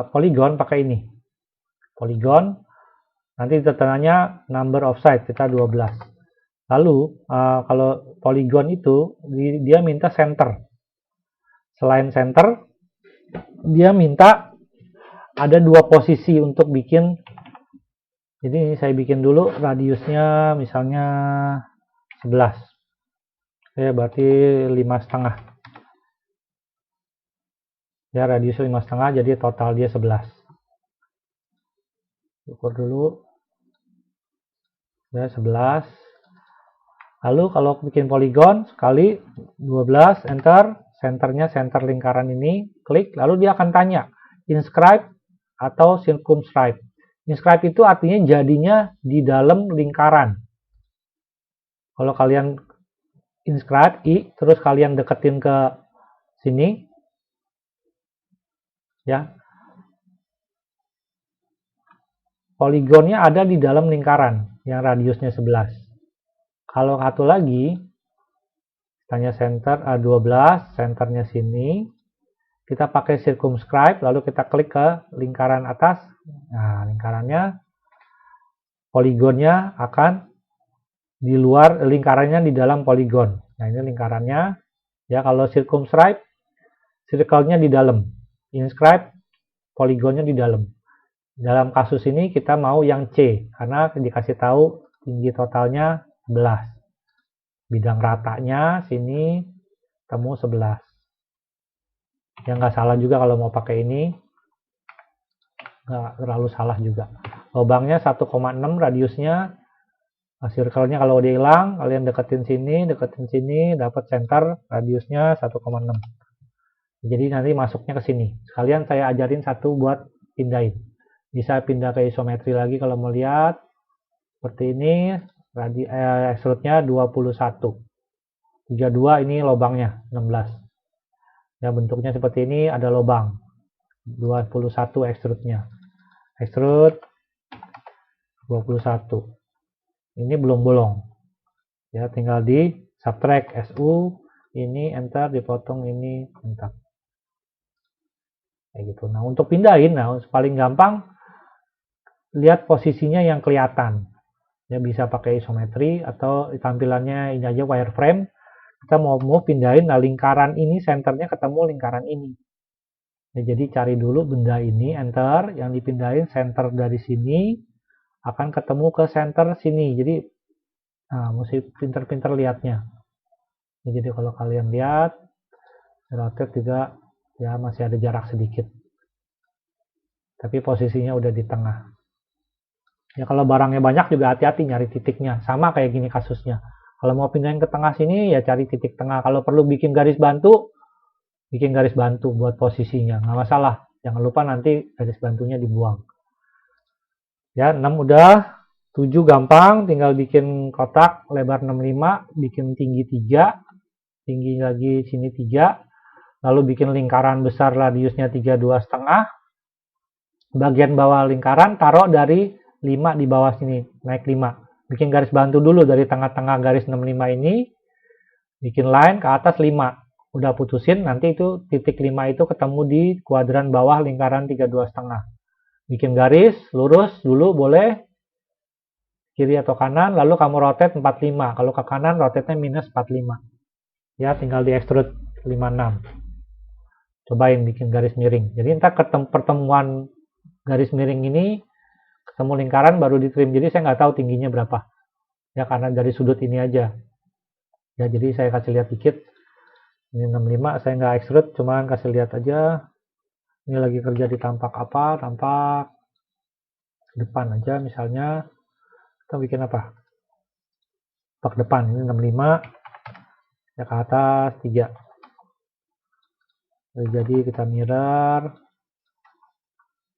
poligon pakai ini. Poligon. Nanti tandanya number of side, kita 12. Lalu, kalau poligon itu, dia minta center. Selain center, dia minta ada 2 posisi untuk bikin. Jadi ini saya bikin dulu radiusnya misalnya 11. Ya, berarti 5,5. Ya, radius 5,5, jadi total dia 11. Ukur dulu. Ya, 11. Lalu kalau bikin poligon sekali 12, enter, senternya, center lingkaran ini, klik, lalu dia akan tanya, inscribe atau circumscribe. Inscribe itu artinya jadinya di dalam lingkaran. Kalau kalian inscribe, terus kalian deketin ke sini, ya, poligonnya ada di dalam lingkaran yang radiusnya 11. Kalau satu lagi, tanya center A12, centernya sini, kita pakai circumscribe, lalu kita klik ke lingkaran atas. Nah, lingkarannya, poligonnya akan di luar, lingkarannya di dalam poligon. Nah, ini lingkarannya. Ya, kalau circumscribe, circle-nya di dalam. Inscribe, poligonnya di dalam. Dalam kasus ini kita mau yang C, karena dikasih tahu tinggi totalnya 11. Bidang ratanya sini temu 11. Ya, nggak salah juga kalau mau pakai ini. Nggak terlalu salah juga. Lubangnya 1,6 radiusnya. Circle-nya kalau udah hilang, kalian deketin sini, dapat center radiusnya 1,6. Jadi nanti masuknya ke sini. Sekalian saya ajarin satu buat pindahin. Bisa pindah ke isometri lagi kalau mau lihat. Seperti ini, extrude-nya 21. 32 ini lubangnya 16. Ya, bentuknya seperti ini, ada lubang. 21 extrude-nya. Extrude 21. Ini belum bolong. Ya, tinggal di subtract SU, ini enter, dipotong ini enter. Kayak gitu. Nah, untuk pindahin, paling gampang lihat posisinya yang kelihatan. Ya, bisa pakai isometri atau tampilannya ini aja wireframe. Kita mau pindahin, nah lingkaran ini senternya ketemu lingkaran ini. Ya, jadi cari dulu benda ini, enter, yang dipindahin center dari sini akan ketemu ke center sini. Jadi mesti pinter-pinter lihatnya. Ya, jadi kalau kalian lihat, rotate juga ya masih ada jarak sedikit. Tapi posisinya udah di tengah. Ya, kalau barangnya banyak juga hati-hati nyari titiknya. Sama kayak gini kasusnya. Kalau mau pindahin ke tengah sini ya cari titik tengah. Kalau perlu bikin garis bantu, bikin garis bantu buat posisinya. Nggak masalah. Jangan lupa nanti garis bantunya dibuang. Ya, 6 udah, 7 gampang, tinggal bikin kotak lebar 65, bikin tinggi 3, tinggi lagi sini 3, lalu bikin lingkaran besar radiusnya 32,5. Bagian bawah lingkaran taruh dari 5 di bawah sini, naik 5. Bikin garis bantu dulu dari tengah-tengah garis 65 ini, bikin line ke atas 5. Udah putusin, nanti itu titik 5 itu ketemu di kuadran bawah lingkaran 32,5. Bikin garis lurus dulu boleh, kiri atau kanan, lalu kamu rotate 45. Kalau ke kanan rotate-nya minus 45. Ya, tinggal di extrude 56. Cobain bikin garis miring. Jadi ntar pertemuan garis miring ini ketemu lingkaran baru di trim. Jadi saya nggak tahu tingginya berapa. Ya, karena dari sudut ini aja. Ya, jadi saya kasih lihat dikit. Ini 65, saya nggak extrude, cuman kasih lihat aja. Ini lagi kerja di tampak apa, tampak depan aja misalnya. Kita bikin apa? Tampak depan, ini 65. Ya, ke atas 3. Jadi kita mirror.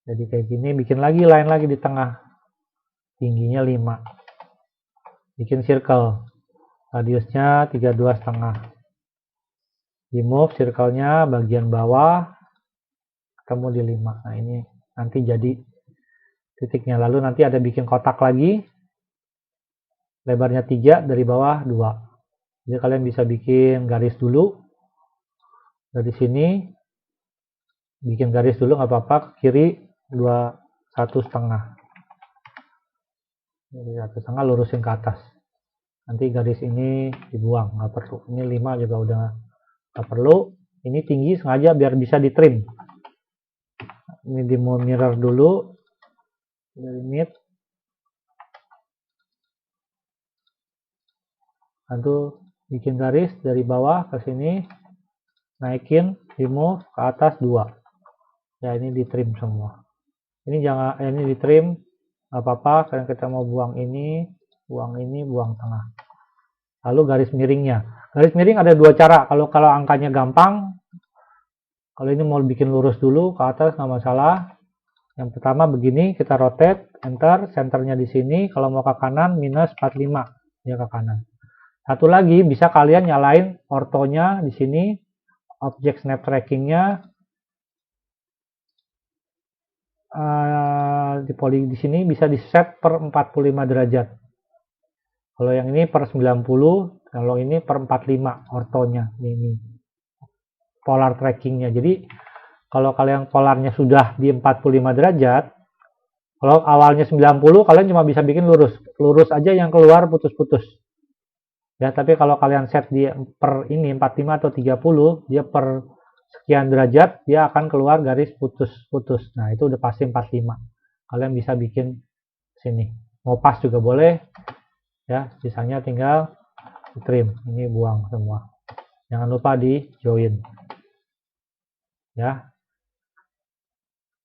Jadi kayak gini, bikin lagi line lagi di tengah. Tingginya 5. Bikin circle. Radiusnya 32,5. Di move circle-nya bagian bawah ketemu di 5. Nah, ini nanti jadi titiknya. Lalu nanti ada bikin kotak lagi. Lebarnya 3, dari bawah 2. Jadi kalian bisa bikin garis dulu. Dari sini bikin garis dulu nggak apa-apa, ke kiri 1,5. Jadi 1,5 lurusin ke atas. Nanti garis ini dibuang, nggak perlu. Ini 5 juga udah nggak perlu. Ini tinggi sengaja biar bisa di trim. Ini di mirror dulu. Limit. Lalu bikin garis dari bawah ke sini. Naikin, remove ke atas 2. Ya, ini di trim semua. Ini jangan, ini di trim. Nggak apa-apa, karena kita mau buang ini, buang tengah. Lalu garis miringnya. Garis miring ada 2 cara. Kalau angkanya gampang, Kalau ini mau bikin lurus dulu ke atas nggak masalah. Yang pertama begini, kita rotate, enter, centernya di sini. Kalau mau ke kanan, minus 45, ya ke kanan. Satu lagi, bisa kalian nyalain ortonya di sini, object snap trackingnya di sini bisa di set per 45 derajat. Kalau yang ini per 90, kalau ini per 45 ortonya, ini polar trackingnya. Jadi kalau kalian polarnya sudah di 45 derajat, kalau awalnya 90, kalian cuma bisa bikin lurus. Lurus aja yang keluar putus-putus. Ya, tapi kalau kalian set di per ini 45 atau 30, dia per sekian derajat, dia akan keluar garis putus-putus. Nah, itu udah pasti 45. Kalian bisa bikin sini. Mau pas juga boleh. Ya, sisanya tinggal trim. Ini buang semua. Jangan lupa di join. Ya.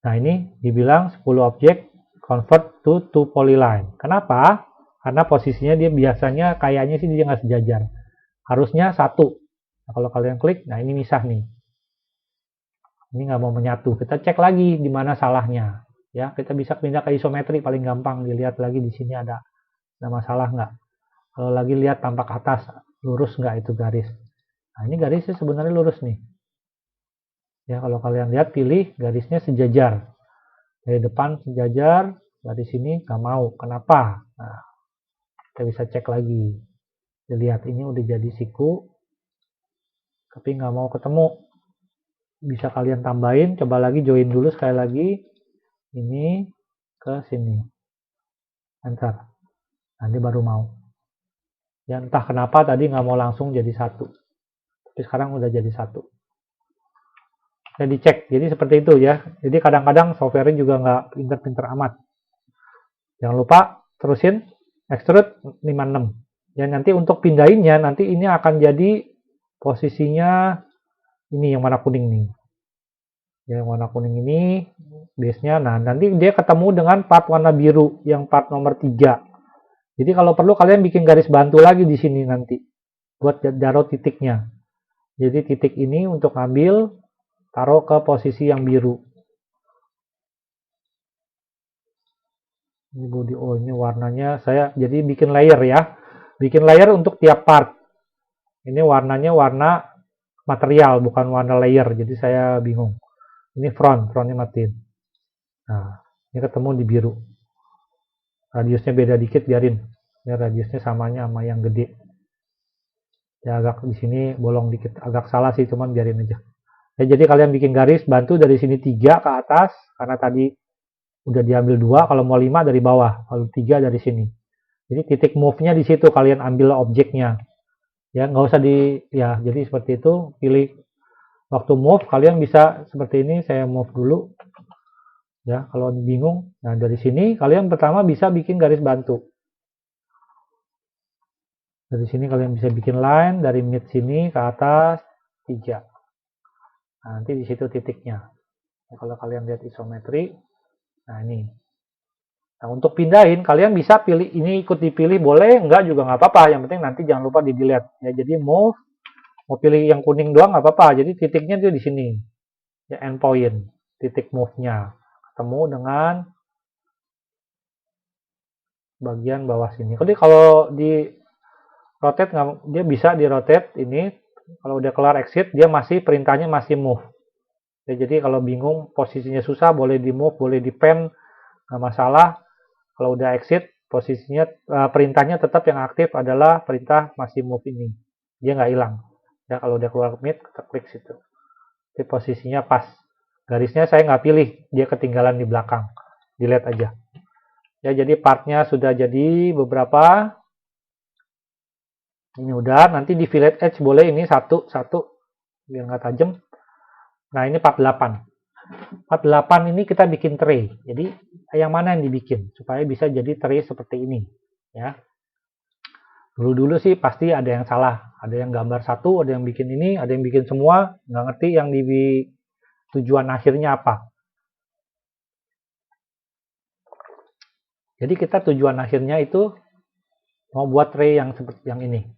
Nah, ini dibilang 10 objek convert to 2 polyline. Kenapa? Karena posisinya dia biasanya kayaknya sih dia nggak sejajar. Harusnya satu. Nah, kalau kalian klik, nah ini misah nih. Ini nggak mau menyatu. Kita cek lagi di mana salahnya. Ya, kita bisa pindah ke isometri paling gampang. Dilihat lagi di sini ada masalah nggak. Kalau lagi lihat tampak atas, lurus nggak itu garis. Nah, ini garisnya sebenarnya lurus nih. Ya, kalau kalian lihat, pilih garisnya sejajar. Dari depan sejajar, dari sini nggak mau. Kenapa? Nah, kita bisa cek lagi. Dilihat, ini udah jadi siku, tapi nggak mau ketemu. Bisa kalian tambahin, coba lagi join dulu sekali lagi. Ini ke sini. Enter. Nanti baru mau. Ya, entah kenapa tadi nggak mau langsung jadi satu. Tapi sekarang udah jadi satu. Saya dicek, jadi seperti itu ya. Jadi kadang-kadang software juga nggak pinter-pinter amat. Jangan lupa terusin extrude 56. Ya, nanti untuk pindahinnya, nanti ini akan jadi posisinya ini yang warna kuning nih. Ya, yang warna kuning ini base-nya. Nah, nanti dia ketemu dengan part warna biru yang part nomor 3. Jadi kalau perlu kalian bikin garis bantu lagi di sini nanti buat taruh titiknya. Jadi titik ini untuk ngambil, taruh ke posisi yang biru. Ini body, oh ini warnanya saya jadi bikin layer ya. Bikin layer untuk tiap part. Ini warnanya warna material, bukan warna layer. Jadi saya bingung. Ini frontnya matiin. Nah, ini ketemu di biru. Radiusnya beda dikit, biarin. Ya, radiusnya samanya sama yang gede. Ya, agak di sini bolong dikit. Agak salah sih, cuman biarin aja. Ya, jadi kalian bikin garis, bantu dari sini 3 ke atas. Karena tadi udah diambil 2, kalau mau 5 dari bawah. Kalau 3 dari sini. Jadi titik move-nya di situ, kalian ambil objeknya. Ya, nggak usah ya, jadi seperti itu. Pilih waktu move, kalian bisa seperti ini. Saya move dulu. Ya, kalau bingung, nah dari sini kalian pertama bisa bikin garis bantu. Dari sini kalian bisa bikin line dari mid sini ke atas 3. Nah, nanti di situ titiknya. Nah, kalau kalian lihat isometri, nah ini. Nah, untuk pindahin kalian bisa pilih ini, ikut dipilih boleh, enggak juga nggak apa-apa. Yang penting nanti jangan lupa di delete. Ya, jadi move, mau pilih yang kuning doang nggak apa-apa. Jadi titiknya itu di sini. Ya, endpoint, titik move-nya. Ketemu dengan bagian bawah sini. Jadi kalau di rotate, dia bisa di rotate ini. Kalau udah kelar exit, dia masih perintahnya masih move. Ya, jadi kalau bingung posisinya susah, boleh di move, boleh di pen, nggak masalah. Kalau udah exit, posisinya perintahnya tetap yang aktif adalah perintah masih move ini. Dia nggak hilang. Ya, kalau udah keluar mid, kita klik situ. Jadi posisinya pas. Garisnya saya nggak pilih, dia ketinggalan di belakang. Delete aja. Ya, jadi partnya sudah jadi beberapa. Ini udah, nanti di fillet edge boleh ini satu biar nggak tajam. Nah, ini 48. 48 ini kita bikin tray. Jadi yang mana yang dibikin supaya bisa jadi tray seperti ini, ya. Dulu sih pasti ada yang salah, ada yang gambar satu, ada yang bikin ini, ada yang bikin semua, nggak ngerti yang di tujuan akhirnya apa. Jadi kita tujuan akhirnya itu mau buat tray yang seperti yang ini.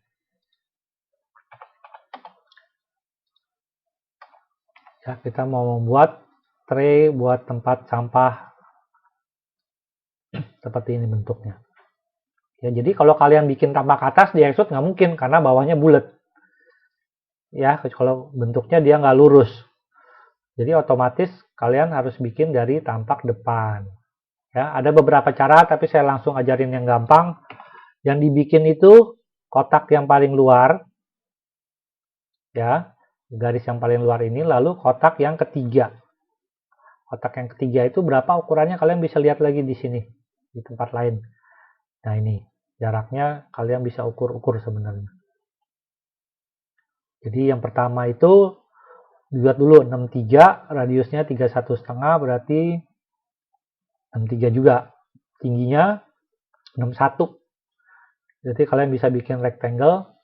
Ya, kita mau membuat tray buat tempat sampah seperti ini bentuknya. Ya, jadi kalau kalian bikin tampak atas di extrude nggak mungkin karena bawahnya bulat. Ya, kalau bentuknya dia nggak lurus. Jadi otomatis kalian harus bikin dari tampak depan. Ya, ada beberapa cara tapi saya langsung ajarin yang gampang. Yang dibikin itu kotak yang paling luar. Ya, garis yang paling luar ini, lalu kotak yang ketiga. Kotak yang ketiga itu berapa ukurannya kalian bisa lihat lagi di sini, di tempat lain. Nah ini, jaraknya kalian bisa ukur-ukur sebenarnya. Jadi yang pertama itu, buat dulu 63, radiusnya 31,5, berarti 63 juga. Tingginya 61. Jadi kalian bisa bikin rectangle.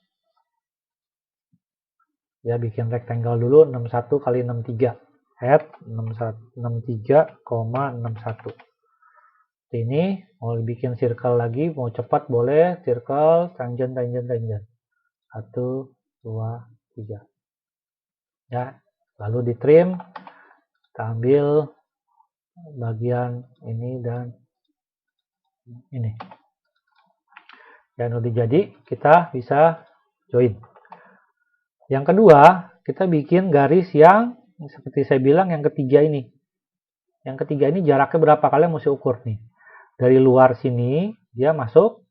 Ya, bikin rectangle dulu 61 kali 63. Add 63,61. Ini mau bikin circle lagi, mau cepat boleh, circle, tangent. 1, 2, 3. Ya, lalu di trim, kita ambil bagian ini dan ini. Dan udah jadi, kita bisa join. Yang kedua, kita bikin garis yang seperti saya bilang yang ketiga ini. Yang ketiga ini jaraknya berapa? Kalian mesti ukur nih. Dari luar sini, dia masuk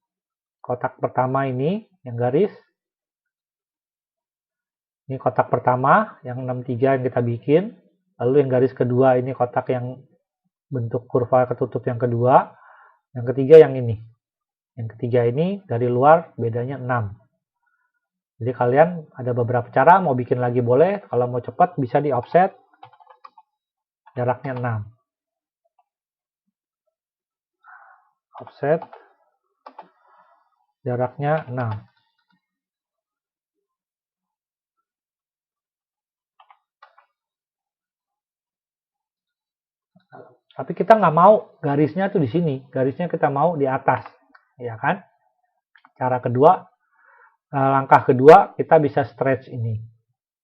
kotak pertama ini, yang garis. Ini kotak pertama, yang 63 yang kita bikin. Lalu yang garis kedua, ini kotak yang bentuk kurva ketutup yang kedua. Yang ketiga yang ini. Yang ketiga ini dari luar bedanya 6. Jadi kalian ada beberapa cara, mau bikin lagi boleh, kalau mau cepat bisa di offset, jaraknya 6. Offset, jaraknya 6. Tapi kita nggak mau garisnya tuh di sini, garisnya kita mau di atas, ya kan? Cara kedua, langkah kedua kita bisa stretch ini.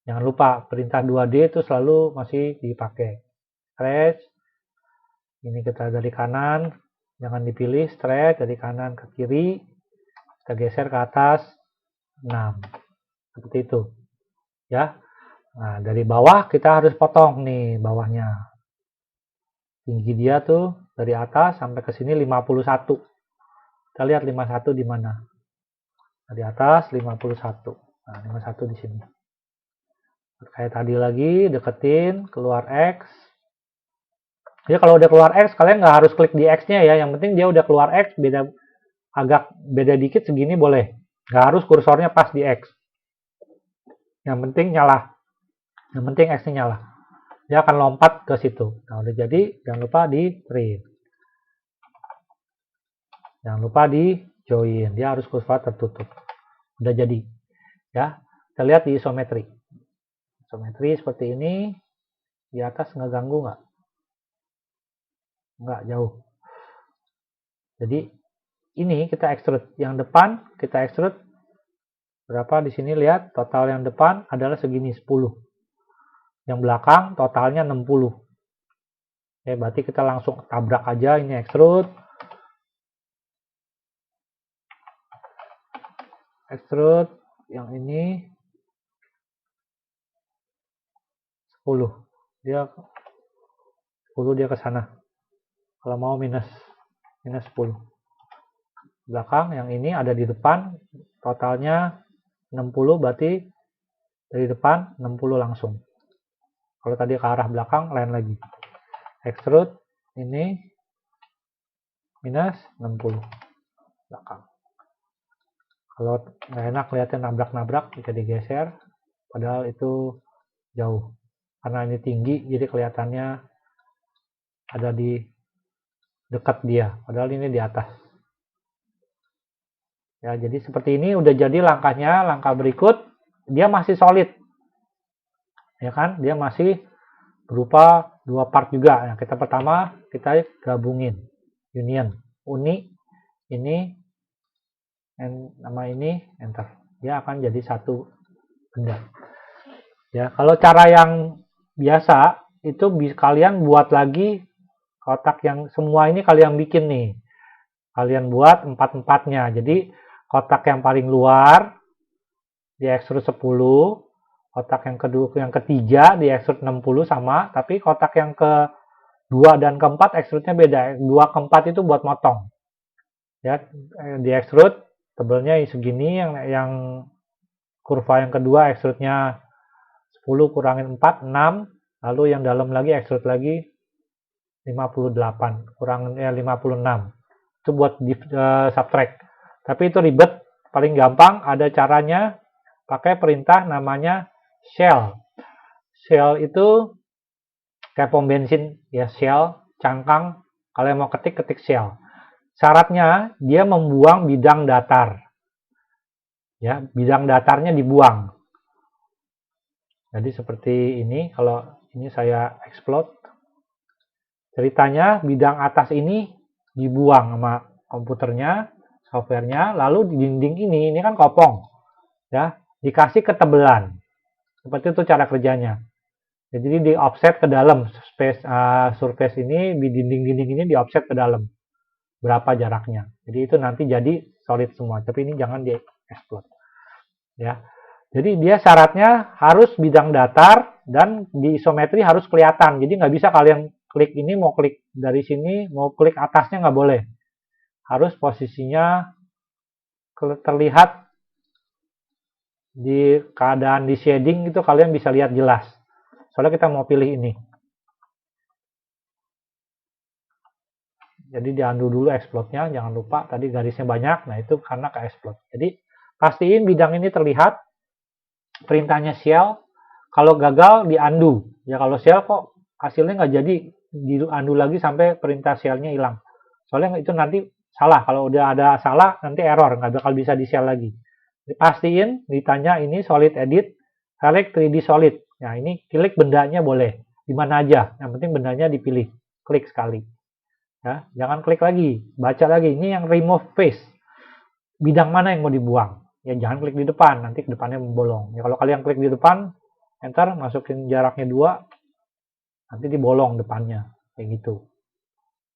Jangan lupa perintah 2D itu selalu masih dipakai. Stretch, ini kita dari kanan, jangan dipilih, stretch dari kanan ke kiri, kita geser ke atas, 6. Seperti itu. Ya. Nah, dari bawah kita harus potong nih bawahnya. Tinggi dia tuh dari atas sampai ke sini 51. Kita lihat 51 di mana. Dari atas 51. Nah, 51 di sini. Kayak tadi lagi, deketin, keluar X. Jadi kalau udah keluar X, kalian nggak harus klik di X-nya ya. Yang penting dia udah keluar X, agak beda dikit segini boleh. Nggak harus kursornya pas di X. Yang penting nyala. Yang penting X-nya nyala. Dia akan lompat ke situ. Nah, udah jadi, jangan lupa di trim. Jangan lupa di join. Dia harus kurva tertutup. Udah jadi. Ya, kita lihat di isometri. Isometri seperti ini. Di atas nggak ganggu nggak? Nggak jauh. Jadi ini kita extrude. Yang depan kita extrude berapa di sini, lihat total yang depan adalah segini 10. Yang belakang totalnya 60. Oke, berarti kita langsung tabrak aja ini extrude. Extrude yang ini 10. Dia 10 dia ke sana. Kalau mau minus 10. Belakang yang ini ada di depan totalnya 60, berarti dari depan 60 langsung. Kalau tadi ke arah belakang lain lagi. Extrude ini minus 60 belakang. Kalau nggak enak lihatnya nabrak-nabrak bisa digeser, padahal itu jauh. Karena ini tinggi jadi kelihatannya ada di dekat dia, padahal ini di atas. Ya, jadi seperti ini udah jadi langkahnya. Langkah berikut dia masih solid. Ya kan? Dia masih berupa dua part juga. Nah, kita pertama kita gabungin union. Uni ini nama ini enter. Dia akan jadi satu benda. Ya, kalau cara yang biasa itu kalian buat lagi kotak yang semua ini kalian bikin nih. Kalian buat empat-empatnya. Jadi kotak yang paling luar di extrude 10, kotak yang kedua, yang ketiga di extrude 60 sama, tapi kotak yang kedua dan keempat extrude-nya beda. 2 ke 4 itu buat motong. Ya, di extrude tebelnya segini, yang kurva yang kedua extrude-nya 10 kurangin 4, 6, lalu yang dalam lagi extrude lagi 58, kurangin 56. Itu buat subtract. Tapi itu ribet, paling gampang ada caranya pakai perintah namanya shell. Shell itu kayak pom bensin ya, shell, cangkang. Kalian mau ketik shell. Syaratnya dia membuang bidang datar. Ya, bidang datarnya dibuang. Jadi seperti ini, kalau ini saya explode. Ceritanya bidang atas ini dibuang sama komputernya, softwarenya, lalu di dinding ini kan kopong. Ya, dikasih ketebelan. Seperti itu cara kerjanya. Jadi di offset ke dalam surface ini, di dinding-dinding ini di offset ke dalam. Berapa jaraknya. Jadi itu nanti jadi solid semua. Tapi ini jangan di explode. Ya. Jadi dia syaratnya harus bidang datar dan di isometri harus kelihatan. Jadi nggak bisa kalian klik ini, mau klik dari sini, mau klik atasnya nggak boleh. Harus posisinya terlihat di keadaan di shading itu kalian bisa lihat jelas. Soalnya kita mau pilih ini. Jadi di undo dulu explode-nya, jangan lupa tadi garisnya banyak, nah itu karena ke explode. Jadi pastiin bidang ini terlihat, perintahnya shell, kalau gagal di undo. Ya kalau shell kok hasilnya nggak jadi, di undo lagi sampai perintah shell-nya hilang. Soalnya itu nanti salah, kalau udah ada salah nanti error, nggak bakal bisa di shell lagi. Jadi pastiin ditanya ini solid edit, select 3D solid. Nah ini klik bendanya boleh, di mana aja, yang penting bendanya dipilih, klik sekali. Ya, jangan klik lagi, baca lagi. Ini yang remove face. Bidang mana yang mau dibuang? Ya jangan klik di depan, nanti depannya bolong. Ya kalau kalian klik di depan, enter, masukin jaraknya 2, nanti dibolong depannya. Kayak gitu.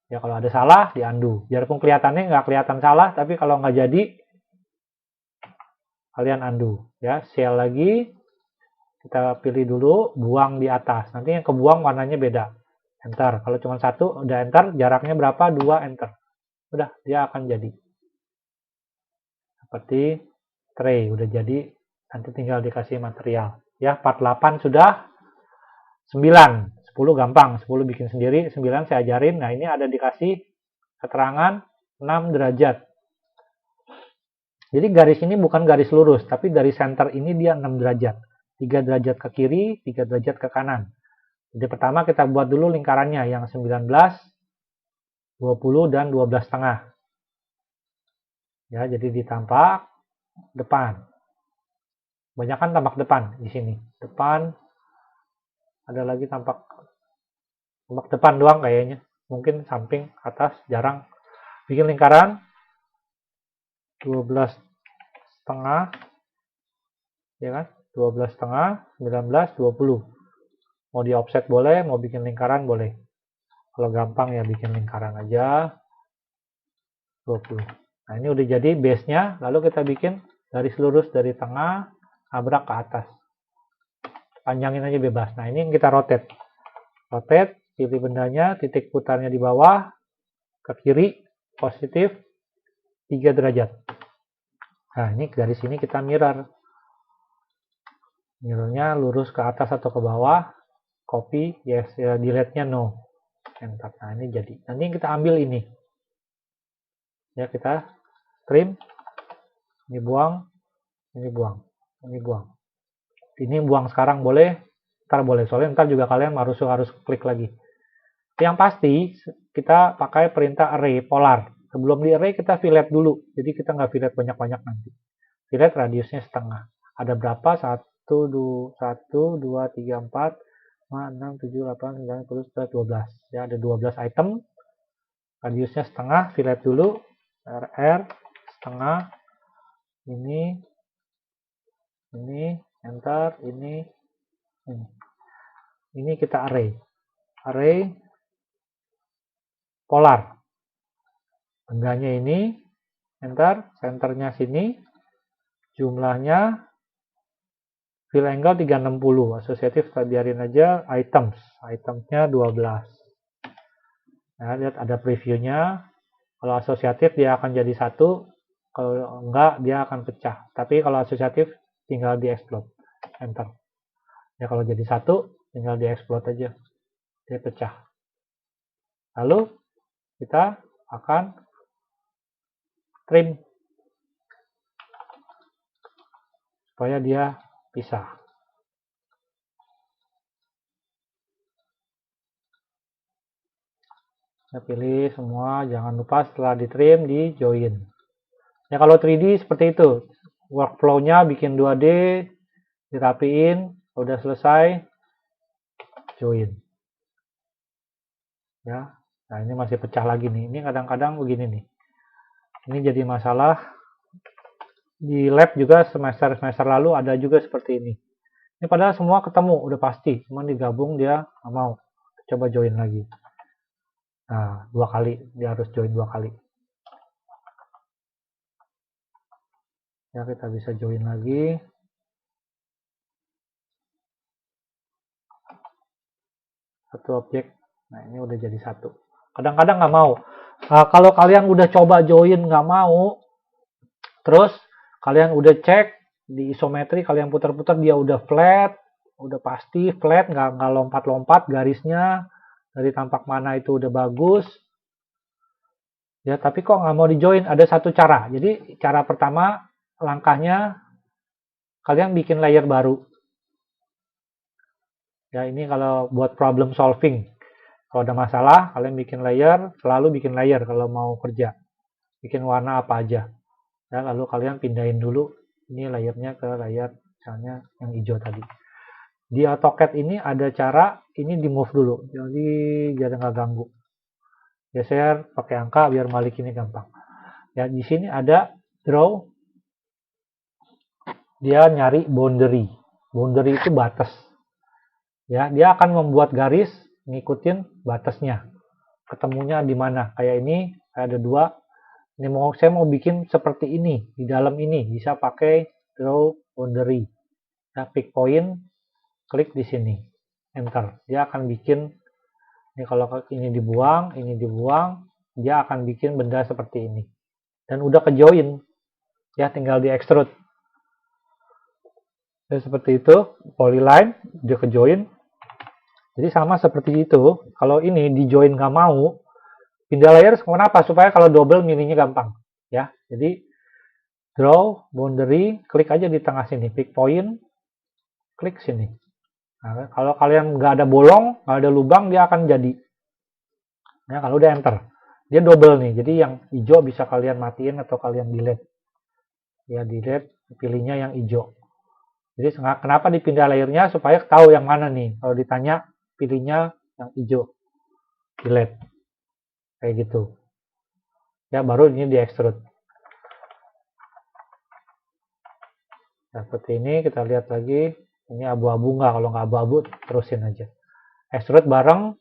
Ya kalau ada salah, di undo. Biarpun kelihatannya nggak kelihatan salah, tapi kalau nggak jadi, kalian undo. Ya, shell lagi. Kita pilih dulu, buang di atas. Nanti yang kebuang warnanya beda. Enter. Kalau cuma satu, udah enter. Jaraknya berapa? 2, enter. Udah, dia akan jadi. Seperti tray, udah jadi. Nanti tinggal dikasih material. Ya, part 8 sudah. 9. 10 gampang. 10 bikin sendiri. 9 saya ajarin. Nah, ini ada dikasih keterangan 6 derajat. Jadi garis ini bukan garis lurus, tapi dari center ini dia 6 derajat. 3 derajat ke kiri, 3 derajat ke kanan. Jadi pertama kita buat dulu lingkarannya yang 19, 20, dan 12,5. Ya, jadi ditampak depan. Banyak kan tampak depan di sini. Depan, ada lagi tampak depan doang kayaknya. Mungkin samping, atas, jarang. Bikin lingkaran 12,5, ya kan? 12,5, 19, 20. Mau di offset boleh, mau bikin lingkaran boleh. Kalau gampang ya bikin lingkaran aja 20. Nah ini udah jadi base-nya, lalu kita bikin garis lurus dari tengah, nabrak ke atas. Panjangin aja bebas. Nah ini yang kita rotate. Rotate, pilih bendanya, titik putarnya di bawah, ke kiri, positif, 3 derajat. Nah ini dari sini kita mirror. Mirrornya lurus ke atas atau ke bawah, copy, yes, ya, delete-nya no. Enter. Nah ini jadi. Nanti kita ambil ini. Ya kita trim, ini buang, ini buang, ini buang. Ini buang sekarang boleh, ntar boleh. Soalnya ntar juga kalian harus klik lagi. Yang pasti kita pakai perintah array polar. Sebelum di array kita fillet dulu. Jadi kita nggak fillet banyak-banyak nanti. Fillet radiusnya setengah. Ada berapa? 1, 2, 3, 4, 5, 6, 7, 8, 9, 10, 11, 12. Ya, ada 12 item. Radiusnya setengah, fillet dulu. RR setengah. Ini, enter, ini. Ini kita array. Array polar. Bengganya ini, enter, centernya sini, jumlahnya fill angle 360, asosiatif kita biarin aja, itemsnya 12. Nah, lihat ada previewnya, kalau asosiatif dia akan jadi 1, kalau enggak dia akan pecah. Tapi kalau asosiatif tinggal di explode, enter. Ya kalau jadi 1, tinggal di explode aja, dia pecah. Lalu kita akan trim supaya dia pisah. Saya pilih semua, jangan lupa setelah di trim di join. Ya kalau 3D seperti itu, workflow-nya bikin 2D, dirapiin, udah selesai, join. Ya, nah ini masih pecah lagi nih. Ini kadang-kadang begini nih. Ini jadi masalah. Di lab juga semester lalu ada juga seperti ini. Ini padahal semua ketemu, udah pasti. Cuman digabung dia nggak mau. Coba join lagi. Nah, 2 kali. Dia harus join 2 kali. Ya, kita bisa join lagi. Satu objek. Nah, ini udah jadi 1. Kadang-kadang nggak mau. Kalau kalian udah coba join nggak mau, terus kalian udah cek di isometri, kalian putar-putar dia udah flat, udah pasti flat, nggak lompat-lompat garisnya, dari tampak mana itu udah bagus. Ya, tapi kok nggak mau di join? Ada satu cara. Jadi cara pertama, langkahnya kalian bikin layer baru. Ya, ini kalau buat problem solving. Kalau ada masalah, kalian bikin layer, selalu bikin layer kalau mau kerja. Bikin warna apa aja. Ya, lalu kalian pindahin dulu ini layernya ke layer misalnya yang hijau tadi. Di AutoCAD ini ada cara ini di move dulu, jadi biar nggak ganggu. Geser pakai angka biar balik ini gampang. Ya, di sini ada draw. Dia nyari boundary. Boundary itu batas. Ya, dia akan membuat garis ngikutin batasnya. Ketemunya di mana? Kayak ini ada 2. Ini saya mau bikin seperti ini di dalam ini, bisa pakai draw boundary. Ya, pick point, klik di sini, enter. Dia akan bikin ini, kalau ini dibuang, dia akan bikin benda seperti ini. Dan udah ke join. Ya, tinggal di extrude. Dan seperti itu, polyline dia ke join. Jadi sama seperti itu. Kalau ini di join nggak mau, pindah layer kenapa? Supaya kalau double milihnya gampang. Ya, jadi draw boundary, klik aja di tengah sini, pick point, klik sini. Nah, kalau kalian nggak ada bolong, nggak ada lubang, dia akan jadi. Ya, kalau udah enter, dia double nih. Jadi yang hijau bisa kalian matiin atau kalian delete. Ya, delete, pilihnya yang hijau. Jadi kenapa dipindah layernya? Supaya tahu yang mana nih. Kalau ditanya, pilihnya yang hijau. Delete. Kayak gitu. Ya, baru ini di extrude. Nah, seperti ini kita lihat lagi. Ini abu-abu nggak? Kalau nggak abu-abu, terusin aja. Extrude bareng,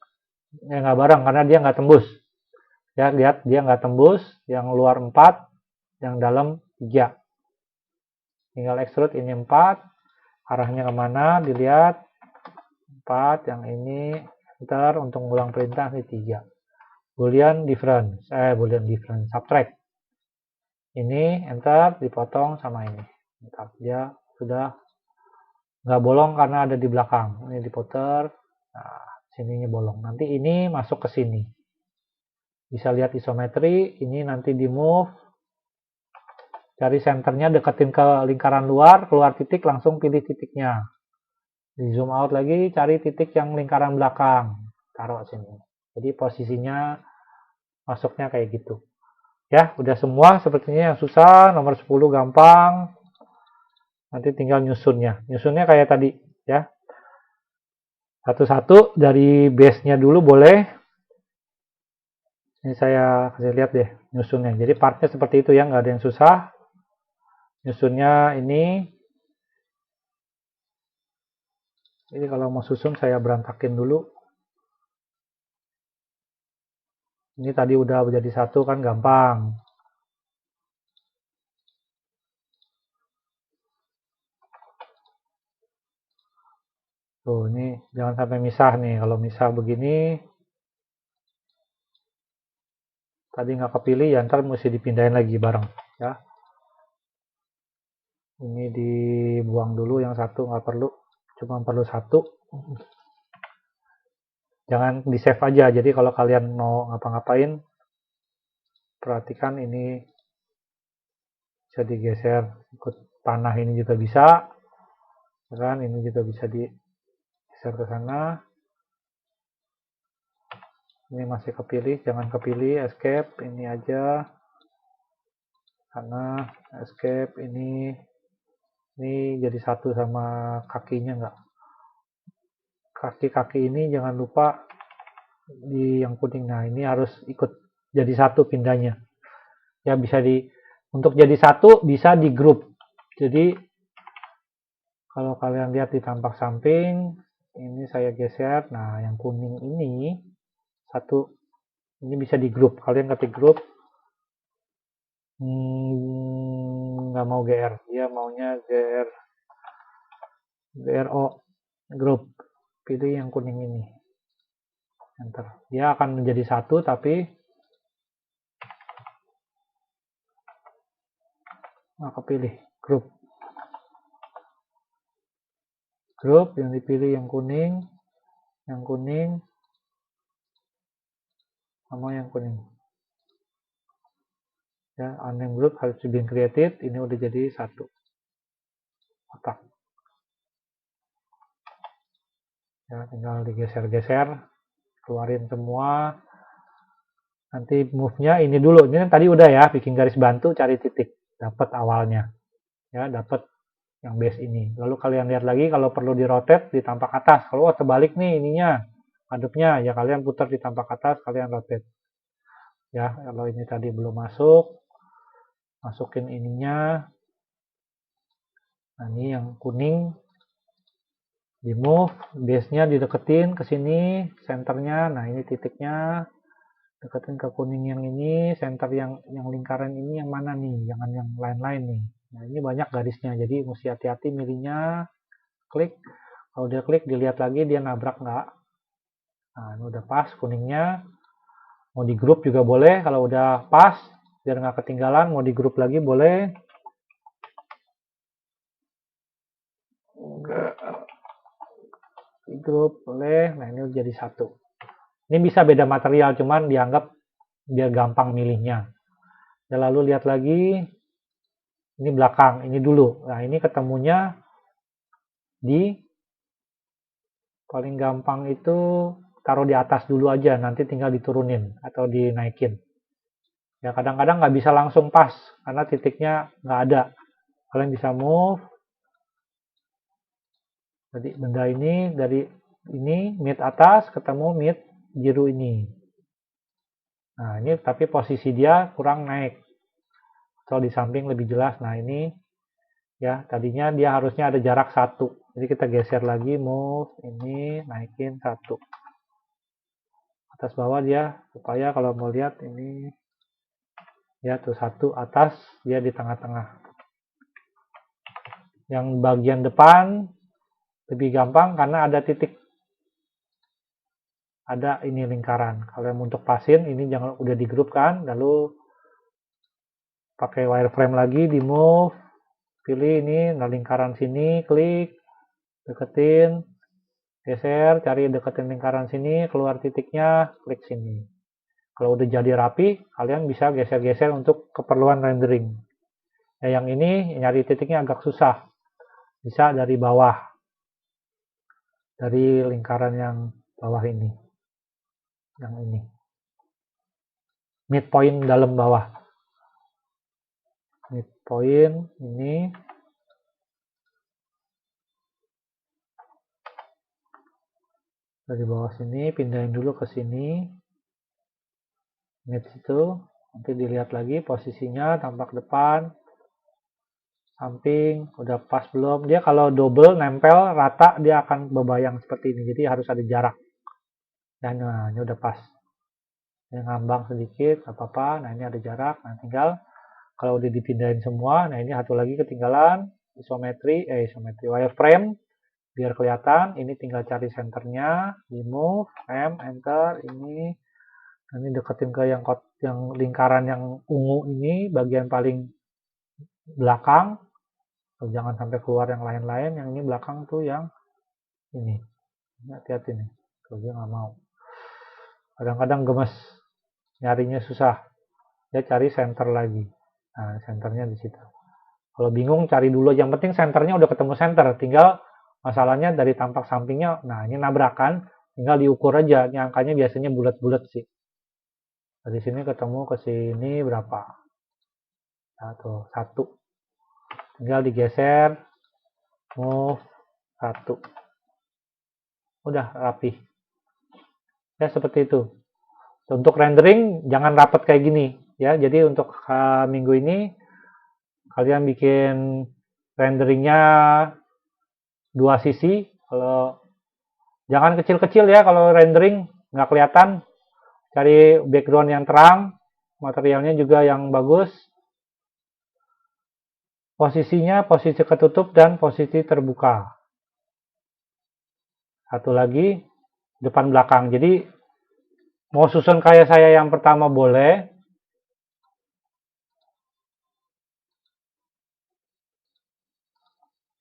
nggak bareng karena dia nggak tembus. Ya, lihat dia nggak tembus. Yang luar 4, yang dalam 3. Tinggal extrude ini 4. Arahnya kemana? Dilihat. 4, yang ini. Ntar untuk ngulang perintah ini 3. Boolean difference. Boolean difference. Subtract. Ini enter, dipotong sama ini. Ntar dia sudah nggak bolong karena ada di belakang. Ini diputar. Nah, sininya bolong. Nanti ini masuk ke sini. Bisa lihat isometri. Ini nanti di move. Cari senternya, deketin ke lingkaran luar. Keluar titik, langsung pilih titiknya. Di zoom out lagi, cari titik yang lingkaran belakang. Taruh sini. Jadi posisinya masuknya kayak gitu. Ya, udah semua sepertinya. Yang susah, nomor 10 gampang. Nanti tinggal nyusunnya. Nyusunnya kayak tadi, ya. Satu-satu dari base-nya dulu boleh. Ini saya kasih lihat deh nyusunnya. Jadi partnya seperti itu ya, nggak ada yang susah. Nyusunnya ini Ini kalau mau susun saya berantakin dulu. Ini tadi udah jadi satu kan gampang. Tuh, ini jangan sampai misah nih. Kalau misah begini, tadi nggak kepilih ya ntar mesti dipindahin lagi bareng ya. Ini dibuang dulu yang satu, nggak perlu, cuma perlu satu. Jangan di save aja, jadi kalau kalian mau ngapa-ngapain perhatikan ini bisa digeser ikut panah, ini juga bisa kan, ini juga bisa digeser ke sana. Ini masih kepilih, jangan kepilih, escape ini aja sana, escape ini jadi satu sama kakinya, enggak, kaki-kaki ini jangan lupa di yang kuning. Nah, ini harus ikut jadi satu pindahnya ya. Bisa untuk jadi satu bisa di grup. Jadi kalau kalian lihat di tampak samping ini saya geser, nah yang kuning ini satu, ini bisa di grup. Kalian ketik grup, nggak mau GR, dia maunya GRO, grup, pilih yang kuning ini, enter. Dia akan menjadi satu, tapi nggak kepilih grup. Grup yang dipilih yang kuning sama yang kuning ya. Unnamed group harus been created, ini udah jadi satu kotak ya. Tinggal digeser-geser, keluarin semua. Nanti move-nya ini dulu, ini kan tadi udah ya, bikin garis bantu, cari titik, dapat awalnya ya, dapat yang base ini. Lalu kalian lihat lagi kalau perlu di rotate di tampak atas. Kalau terbalik nih ininya hadapnya ya, kalian putar di tampak atas, kalian rotate ya. Kalau ini tadi belum masuk, masukin ininya. Nah, ini yang kuning di move, base-nya dideketin ke sini, senternya. Nah, ini titiknya deketin ke kuning yang ini, center yang lingkaran ini yang mana nih, jangan yang lain-lain nih. Nah, ini banyak garisnya, jadi mesti hati-hati milihnya. Klik, kalau dia klik dilihat lagi dia nabrak nggak. Nah, ini udah pas kuningnya. Mau di grup juga boleh, kalau udah pas biar nggak ketinggalan. Mau di grup lagi boleh. Di grup boleh. Nah, ini jadi satu. Ini bisa beda material, cuman dianggap biar gampang milihnya. Ya, lalu lihat lagi, ini belakang, ini dulu. Nah, ini ketemunya di paling gampang itu taruh di atas dulu aja, nanti tinggal diturunin atau dinaikin. Ya, kadang-kadang nggak bisa langsung pas, karena titiknya nggak ada. Kalian bisa move. Jadi benda ini dari ini mid atas ketemu mid biru ini. Nah, ini tapi posisi dia kurang naik. Atau di samping lebih jelas. Nah, ini ya, tadinya dia harusnya ada jarak satu. Jadi kita geser lagi, move ini, naikin satu. Atas bawah dia, supaya kalau mau lihat ini ya tuh satu atas, dia di tengah-tengah. Yang bagian depan lebih gampang karena ada titik. Ada ini lingkaran. Kalau untuk pasin ini jangan udah di grup kan, lalu pakai wireframe lagi, di move, pilih ini, nah lingkaran sini, klik, deketin, geser, cari deketin lingkaran sini, keluar titiknya, klik sini. Kalau udah jadi rapi, kalian bisa geser-geser untuk keperluan rendering. Nah, yang ini nyari titiknya agak susah. Bisa dari bawah. Dari lingkaran yang bawah ini. Yang ini. Midpoint dalam bawah. Midpoint ini. Dari bawah sini, pindahin dulu ke sini. Mid situ. Nanti dilihat lagi posisinya, tampak depan. Samping udah pas belum? Dia kalau double nempel rata dia akan bebayang seperti ini. Jadi harus ada jarak. Dan nah, ini udah pas. Ini ngambang sedikit, apa-apa. Nah ini ada jarak. Nah tinggal kalau udah dipindahin semua. Nah ini satu lagi ketinggalan isometri wireframe biar kelihatan. Ini tinggal cari senternya, di move, M, enter. Ini deketin ke yang lingkaran yang ungu ini, bagian paling belakang. Jangan sampai keluar yang lain-lain. Yang ini belakang tuh yang ini. Hati-hati nih. Kalau dia nggak mau. Kadang-kadang gemes. Nyarinya susah. Dia cari center lagi. Nah, senternya di situ. Kalau bingung cari dulu. Yang penting senternya udah ketemu center. Tinggal masalahnya dari tampak sampingnya. Nah, ini nabrakan. Tinggal diukur aja. Ini angkanya biasanya bulat-bulat sih. Dari sini ketemu ke sini berapa? Nah, tuh, 1. Tinggal digeser, move 1. Udah rapi. Ya seperti itu. Untuk rendering jangan rapat kayak gini ya. Jadi untuk minggu ini kalian bikin renderingnya 2 sisi. Kalau jangan kecil-kecil ya kalau rendering nggak kelihatan. Cari background yang terang, materialnya juga yang bagus. Posisinya posisi ketutup dan posisi terbuka. Satu lagi depan belakang. Jadi mau susun kayak saya yang pertama boleh.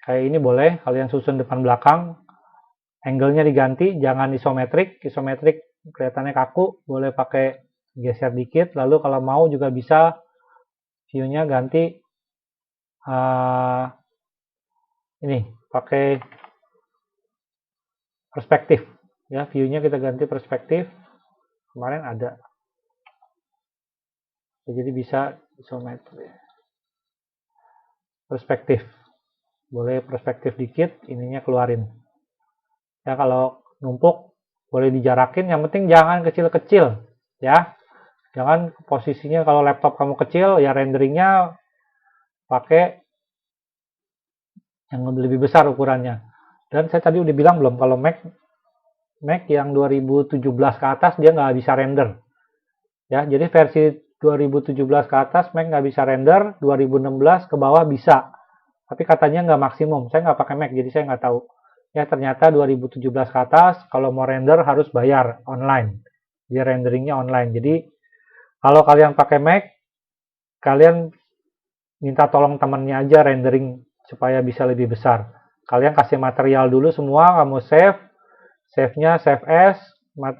Kayak ini boleh. Kalian susun depan belakang. Angle-nya diganti. Jangan isometrik. Isometrik kelihatannya kaku. Boleh pakai geser dikit. Lalu kalau mau juga bisa view-nya ganti. Ini pakai perspektif. Ya, view-nya kita ganti perspektif. Kemarin ada. Jadi bisa isometrik. Perspektif. Boleh perspektif dikit, ininya keluarin. Ya kalau numpuk boleh dijarakin, yang penting jangan kecil-kecil ya. Jangan posisinya kalau laptop kamu kecil ya renderingnya pakai yang lebih besar ukurannya. Dan saya tadi udah bilang belum kalau Mac yang 2017 ke atas dia nggak bisa render. Ya, jadi versi 2017 ke atas Mac nggak bisa render, 2016 ke bawah bisa. Tapi katanya nggak maksimum. Saya nggak pakai Mac, jadi saya nggak tahu. Ya ternyata 2017 ke atas kalau mau render harus bayar online. Dia renderingnya online. Jadi kalau kalian pakai Mac, kalian minta tolong temannya aja rendering supaya bisa lebih besar. Kalian kasih material dulu semua, kamu save-nya save as,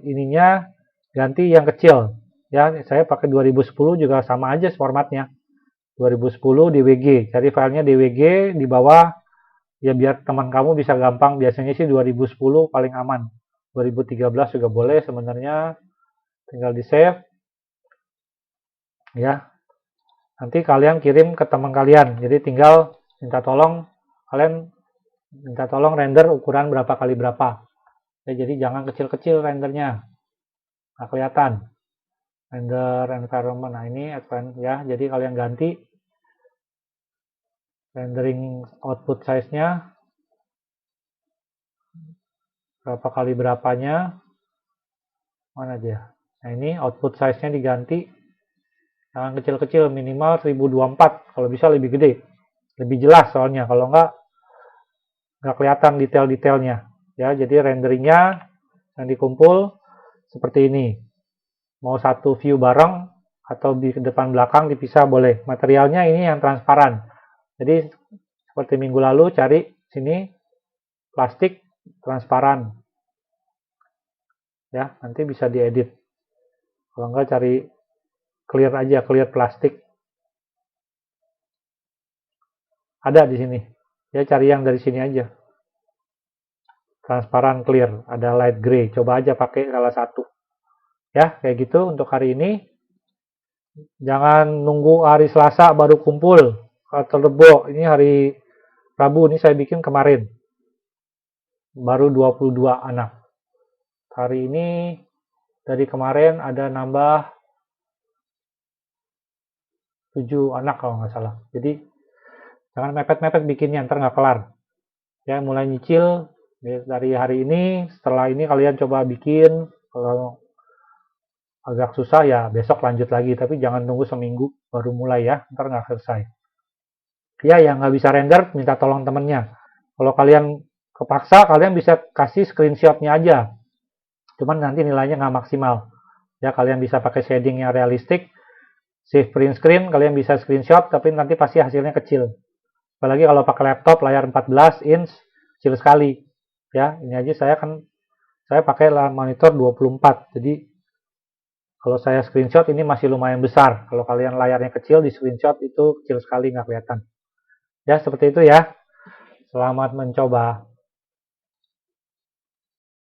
ininya ganti yang kecil. Ya, saya pakai 2010 juga sama aja formatnya. 2010 DWG, cari filenya DWG di bawah. Ya biar teman kamu bisa gampang, biasanya sih 2010 paling aman. 2013 juga boleh sebenarnya, tinggal di save. Ya, nanti kalian kirim ke teman kalian, jadi tinggal minta tolong, kalian minta tolong render ukuran berapa kali berapa. Ya, jadi jangan kecil-kecil rendernya, nggak kelihatan. Render environment, nah ini advance ya, jadi kalian ganti rendering output size-nya, berapa kali berapanya, mana dia. Nah ini output size-nya diganti, jangan kecil-kecil, minimal 1024, kalau bisa lebih gede, lebih jelas soalnya, kalau nggak kelihatan detail-detailnya. Ya, jadi renderingnya yang dikumpul seperti ini. Mau satu view bareng atau di depan belakang dipisah boleh. Materialnya ini yang transparan. Jadi seperti minggu lalu cari sini plastik transparan. Ya, nanti bisa diedit. Kalau enggak cari clear aja, clear plastik. Ada di sini. Ya cari yang dari sini aja. Transparan clear, ada light gray. Coba aja pakai salah satu. Ya, kayak gitu untuk hari ini. Jangan nunggu hari Selasa baru kumpul atau Rebo. Ini hari Rabu, ini saya bikin kemarin. Baru 22 anak. Hari ini dari kemarin ada nambah 7 anak kalau nggak salah. Jadi Jangan mepet-mepet bikinnya, ntar nggak kelar. Ya, mulai nyicil dari hari ini. Setelah ini kalian coba bikin. Kalau agak susah ya besok lanjut lagi. Tapi jangan tunggu seminggu baru mulai ya, ntar nggak selesai. Ya, yang nggak bisa render, minta tolong temennya. Kalau kalian kepaksa, kalian bisa kasih screenshotnya aja. Cuman nanti nilainya nggak maksimal. Ya, kalian bisa pakai shading yang realistik. Save print screen, kalian bisa screenshot, tapi nanti pasti hasilnya kecil. Apalagi kalau pakai laptop layar 14 inch, kecil sekali. Ya, ini aja saya pakai monitor 24. Jadi kalau saya screenshot ini masih lumayan besar. Kalau kalian layarnya kecil di screenshot itu kecil sekali, nggak kelihatan. Ya, seperti itu ya. Selamat mencoba.